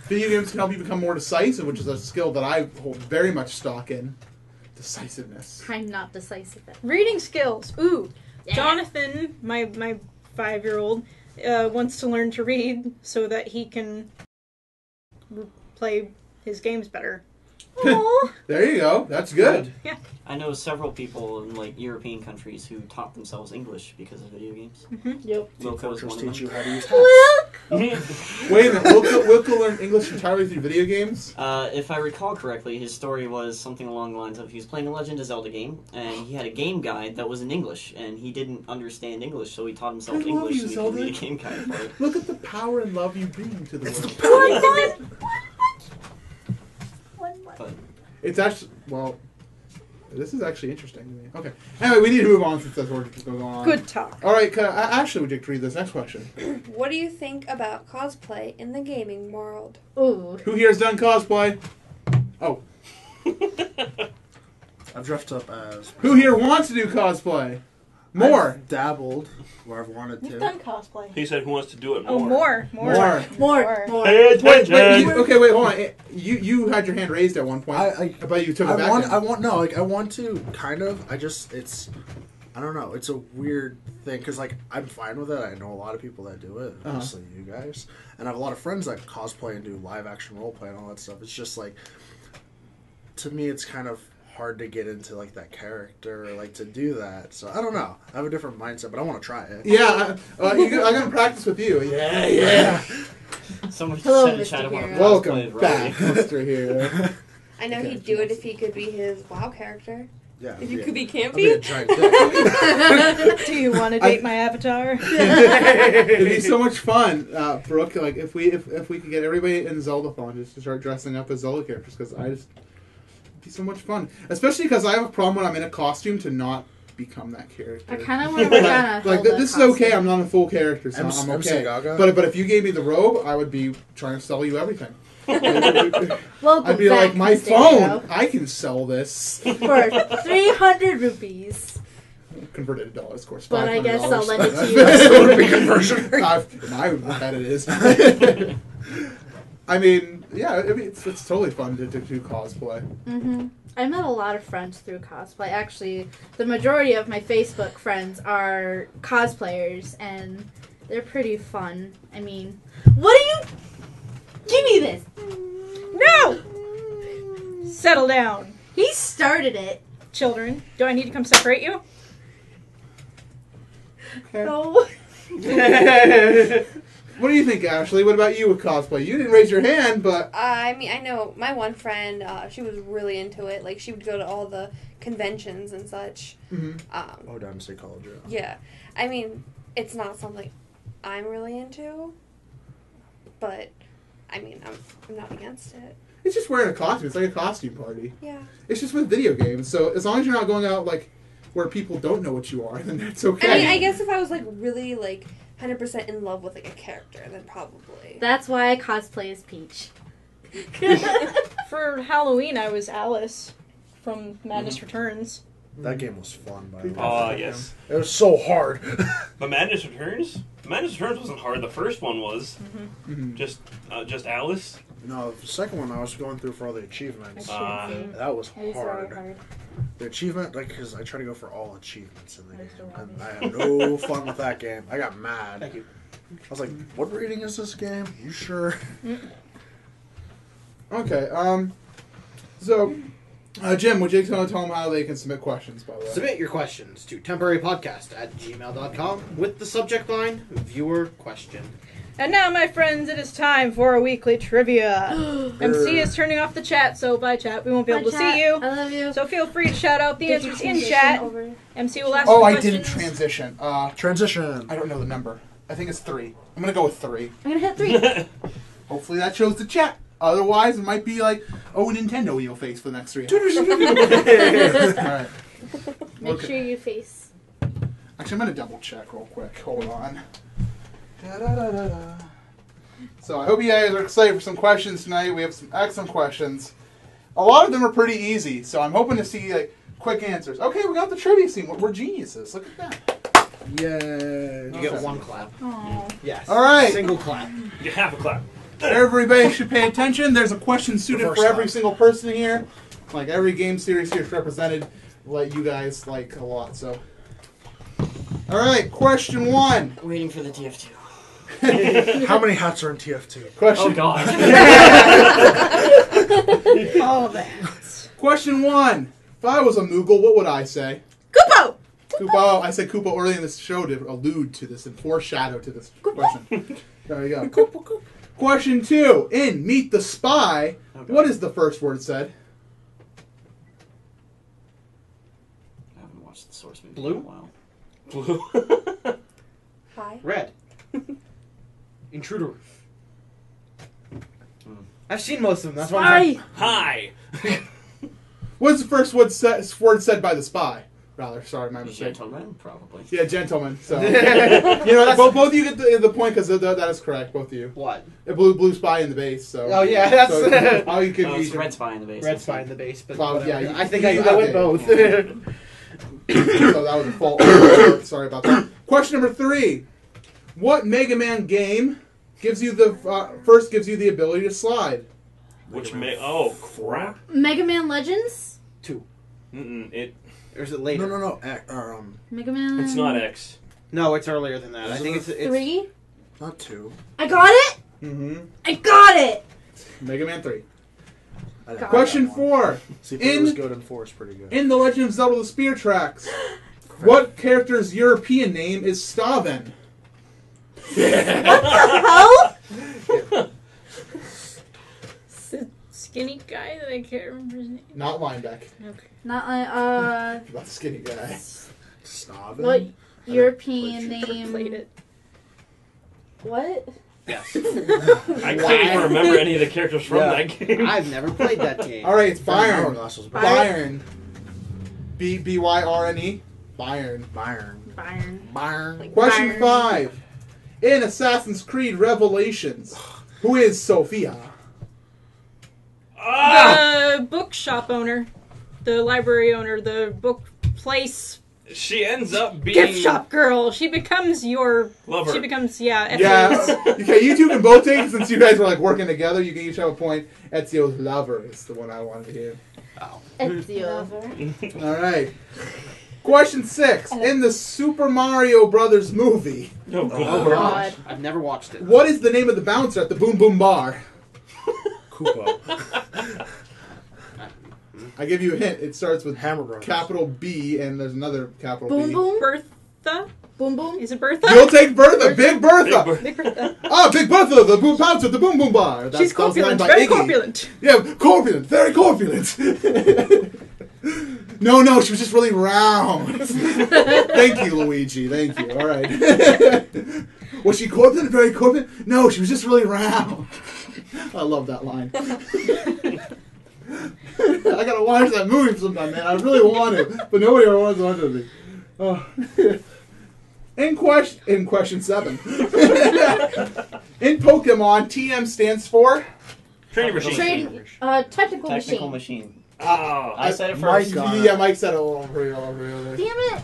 Video games can help you become more decisive, which is a skill that I hold very much stock in. Decisiveness. I'm not decisive. Reading skills. Ooh. Yeah. Jonathan, my 5-year-old, wants to learn to read so that he can play his games better. Aw. There you go. That's good. I know several people in like European countries who taught themselves English because of video games. Yep. Wilco is Fortress one teach of you them. how to use hats. Well, Wait a minute. Wilco learned English entirely through video games? If I recall correctly, his story was something along the lines of he was playing a Legend of Zelda game, and he had a game guide that was in English, and he didn't understand English, so he taught himself I love English you, so he Zelda. could read a game guide for it. Look at the power and love you bring to the world. But It's actually, well, this is actually interesting to me. Okay. Anyway, we need to move on since that's what's going on. Good talk. All right, Ashley, would you like to read this next question? What do you think about cosplay in the gaming world? ooh. Who here has done cosplay? Oh. I've dressed up as. Who here wants to do cosplay? More. I've dabbled where I've wanted You've to. done cosplay. He said, "Who wants to do it Oh, more?" more. More. Pay Wait, attention. wait, hold on. You had your hand raised at one point. But you took it back. I want to kind of. I don't know. It's a weird thing because like I'm fine with it. I know a lot of people that do it, obviously you guys, and I have a lot of friends that cosplay and do live action role play and all that stuff. It's just like, to me, it's kind of hard to get into like that character, or, like to do that. So I don't know. I have a different mindset, but I want to try it. Yeah, I'm gonna practice with you. Yeah. Someone Hello, said in Mr. chat about Hero. Welcome back, Mr. Hero. I know Okay. he'd do it if he could be his WoW character. Yeah. If you yeah. could be I'll be a campy. giant dick. Do you want to date my avatar? It'd be so much fun, Brooke. Like if we could get everybody in Zeldathon just to start dressing up as Zelda characters, because it'd be so much fun. Especially because I have a problem when I'm in a costume to not become that character. I kind of want to work on a Like Hilda this is okay. costume. I'm not a full character, so MC I'm okay. Gaga? But if you gave me the robe, I would be trying to sell you everything. Welcome I'd be back, like, my Mr. phone, Hero. I can sell this. For 300 rupees. Converted to dollars, of course. But I guess $500. I'll lend it to you. That's still a big conversion rate. I bet it is. I mean, yeah, it's totally fun to do cosplay. Mm-hmm. I met a lot of friends through cosplay. Actually, the majority of my Facebook friends are cosplayers, and they're pretty fun. I mean, what are you... Give me this! No! Settle down. He started it. Children, do I need to come separate you? No. What do you think, Ashley? What about you with cosplay? You didn't raise your hand, but I mean, I know my one friend. She was really into it. Like, she would go to all the conventions and such. Oh, down to State College, yeah. Yeah, I mean, it's not something I'm really into, but I mean, I'm not against it. it's just wearing a costume. It's like a costume party. Yeah. It's just with video games. So as long as you're not going out like where people don't know what you are, then that's okay. I mean, I guess if I was like really like 100% in love with like a character, then probably. That's why I cosplay as Peach. For Halloween, I was Alice from Madness Returns. That game was fun, by the way. Oh, yes. It was so hard. But Madness Returns? Madness Returns wasn't hard. The first one was. Mhm. Just Alice. No, the second one I was going through for all the achievements. Ah. That was It was hard. really hard. The achievement, like, because I try to go for all achievements in the game, Those are and I had no fun with that game. I got mad. Thank you. I was like, "What rating is this game? You sure?" Okay. So, Jim, would you tell them how they can submit questions? By the way. Submit your questions to temporarypodcast@gmail.com with the subject line viewer question. And now, my friends, it is time for our weekly trivia. MC is turning off the chat, so bye chat. We won't be able to see you. I love you. So feel free to shout out the Did you answers in transition chat. over? MC will ask Oh, the I questions. didn't transition. Transition. I don't know the number. I think it's 3. I'm gonna go with 3. I'm gonna hit 3. Hopefully that shows the chat. Otherwise, it might be like, oh, Nintendo you'll face for the next 3 hours. Alright. Make Okay. sure you face. Actually, I'm gonna double check real quick. Hold on. Da-da-da-da-da. So I hope you guys are excited for some questions tonight. We have some excellent questions. A lot of them are pretty easy, so I'm hoping to see like quick answers. Okay, we got the trivia scene. We're geniuses. Look at that. Yay. You get one clap. Oh. Yes. All right. Single clap. You have a clap. Everybody should pay attention. There's a question suited Reverse for every clap. single person here. Like every game series here is represented. What you guys like a lot. So, all right. Question 1. Waiting for the TF2. How many hats are in TF2? Question. Oh god. All of that. Question 1. If I was a Moogle, what would I say? Koopo! Koopa. I said Koopa early in this show to allude to this and foreshadow to this question. There you go. Question 2. In Meet the Spy, Okay. what is the first word said? I haven't watched the Source movie Blue? in a while. Blue. Hi. Red. Intruder. I've seen most of them. That's why I'm Spy! Hi. What's the first word said by the spy? Rather, sorry, my mistake. Gentleman, probably. Yeah, gentleman. So both of you get the point because that is correct. Both of you. What? A blue spy in the base. So. Oh yeah, that's So, all you could No, be it's red spy in the base. red spy in the base. But Well, whatever. yeah, I think you I got went it. both. So that was a fault. Sorry about that. Question number 3: What Mega Man game gives you the first gives you the ability to slide? Which may crap. Mega Man Legends? It Or is it later? No. Mega Man. it's not X. No, it's earlier than that. I Isn't think it? it's 3? Not 2. I got it! Mm-hmm. I got it! Mega Man 3. I didn't Question like that one. 4: See, 3 was good and 4 is pretty good. In The Legend of Zelda: The Spear Tracks, what character's European name is Staven? Hell? Skinny guy that I can't remember his name. Not Lineback. Okay. Not Not the skinny guy. Stop what it. European Never played name? it. What? yes. I can't even remember any of the characters from Yeah. that game. I've never played that game. All right, it's Bayern. Byron. Hourglass was Byron. Byrne. Byron. Bayern. Byron. Question Byron. 5: In Assassin's Creed Revelations, who is Sophia? The bookshop owner, the library owner, the book place, She ends up being gift shop girl. She becomes your. lover. She becomes Ezio's. Yeah. Okay, you two can both take it since you guys were like working together. You can each have a point. Ezio's lover is the one I wanted to hear. Ezio. All right. Question 6: In the Super Mario Brothers movie, Oh, Oh God. gosh, I've never watched it. what is the name of the bouncer at the Boom Boom Bar? Koopa. I give you a hint. It starts with Hammer Brothers. capital B, and there's another capital Boom B. boom. Bertha? Boom boom. Is it Bertha? You'll take Bertha, Big Bertha. Big Bertha. Ah, Big Bertha, the boom bouncer at the Boom Boom Bar. That's She's that was lined corpulent. by Very Iggy. corpulent. Yeah, corpulent, very corpulent. No, she was just really round. Thank you, Luigi. Thank you. All right. Was she corpulent, very corpulent? No, she was just really round. I love that line. I gotta watch that movie sometime, man. I really want to, but nobody ever wants to watch it. Oh. In question 7. In Pokemon, TM stands for. Training machine. Trade. Technical Technical machine. machine. Oh, I said it Mike first. got it. Yeah, Mike said it all over here. Damn it.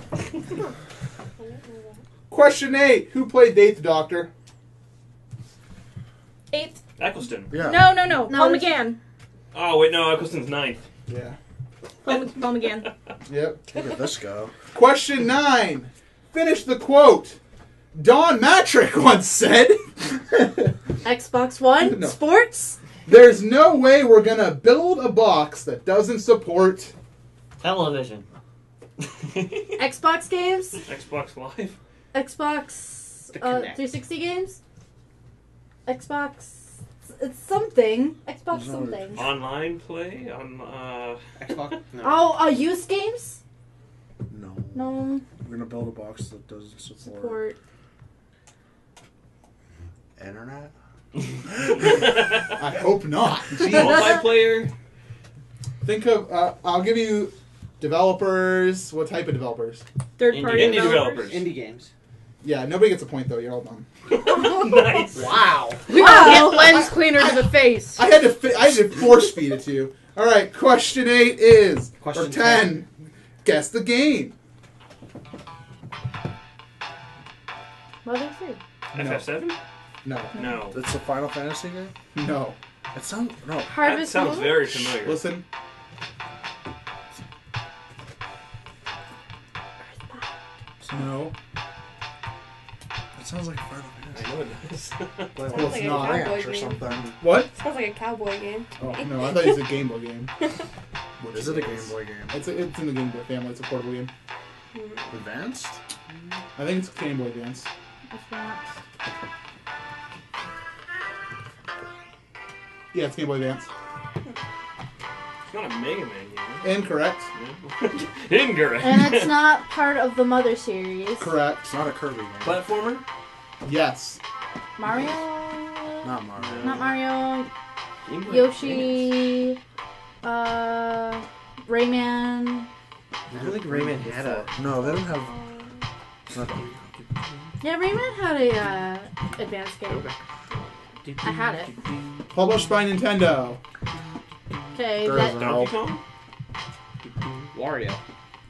Question 8. Who played Date the Doctor? 8th. Eccleston. Yeah. No. No, Paul it's- McGann. Oh wait, no, Eccleston's 9th. Yeah. Paul McGann. Yep. Look at this go. Question 9. Finish the quote. Don Matrick once said, Xbox One. No. Sports. "There's no way we're gonna build a box that doesn't support." Television. Xbox games. Xbox Live. Xbox The Kinect. 360 games. Xbox. It's something. Xbox No. something. Online play on. Xbox? No. Oh, used games? No. No. We're gonna build a box that doesn't support Support. internet. I hope not. Jeez. Multiplayer. Think of. I'll give you developers. What type of developers? Third party Indie developers. developers. Indie games. Yeah, nobody gets a point though. You're all done. Nice. Wow. We Wow. will get lens cleaner to the face. I had to force feed it to you. All right. Question 8 is Question or 10. Guess the game. What did I say? FF7? No. No. It's a Final Fantasy game. No. It sounds no. That Harvest sounds Moon? very familiar. Listen. No. It sounds like a Final Fantasy. I know it does. Like Well, Sounds it's like a not. cowboy Ranch or game. something. What? Sounds like a cowboy game. Oh no, I thought it was a Game Boy game. What is it? A Game Boy game? It's in the Game Boy family. It's a portable game. Advanced? I think it's Game Boy Advance. It's not. Yeah, it's Game Boy Advance. It's not a Mega Man game. Incorrect. Incorrect. And it's not part of the Mother series. Correct. It's not a Kirby game. Platformer? Yes. Mario? Not Mario. Not Mario. Game Boy Yoshi. Rayman. I don't think Rayman had a. No, they don't have. Not Yeah, Rayman had a advanced game. I had it. Published by Nintendo. Okay, There that is a- Donkey Kong? Wario.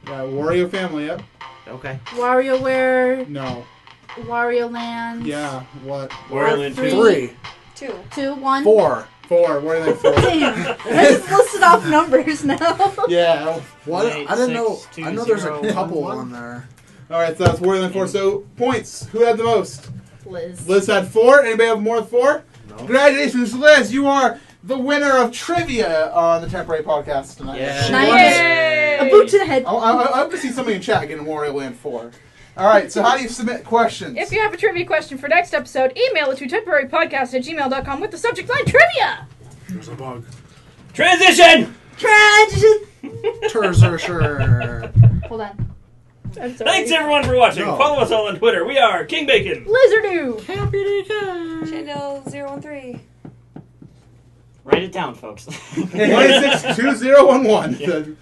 Yeah, Wario Family, yep. Okay. WarioWare, No. Wario Land. Yeah, what? Wario Land 2. 3, 2. 2, 1. 4. 4. Wario Land 4. Damn. I just listed off numbers now. Yeah. What? Eight, I didn't know. 6, 2, I know there's 0, a couple 1. on there. Alright, so that's Wario Land 4. So, points. Who had the most? Liz. Liz had 4. Anybody have more than 4? No. Congratulations, Liz. You are the winner of trivia on the Temporary Podcast tonight. Yeah. Nice. Yay! A boot to the head. I want to see somebody in chat getting Wario Land 4. Alright, so how do you submit questions? If you have a trivia question for next episode, email it to temporarypodcast@gmail.com with the subject line trivia. There's a bug. Transition! Transition. Terzershire. Hold on. I'm sorry. Thanks everyone for watching. No. Follow us all on Twitter. We are King Bacon. Lizardo. Chandel 013. Write it down, folks. 262011.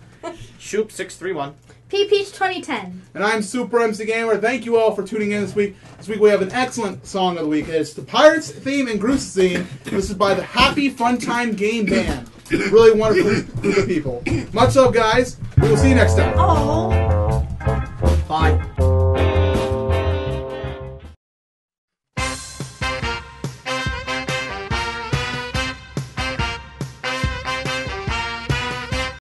Shoop 631. P-Peach 2010. And I'm Super MC Gamer. Thank you all for tuning in this week. This week we have an excellent song of the week. It's the Pirates theme and Groose theme. This is by the Happy Fun Time Game Band. Really wonderful group of people. Much love, guys. We will see you next time. Oh. Bye.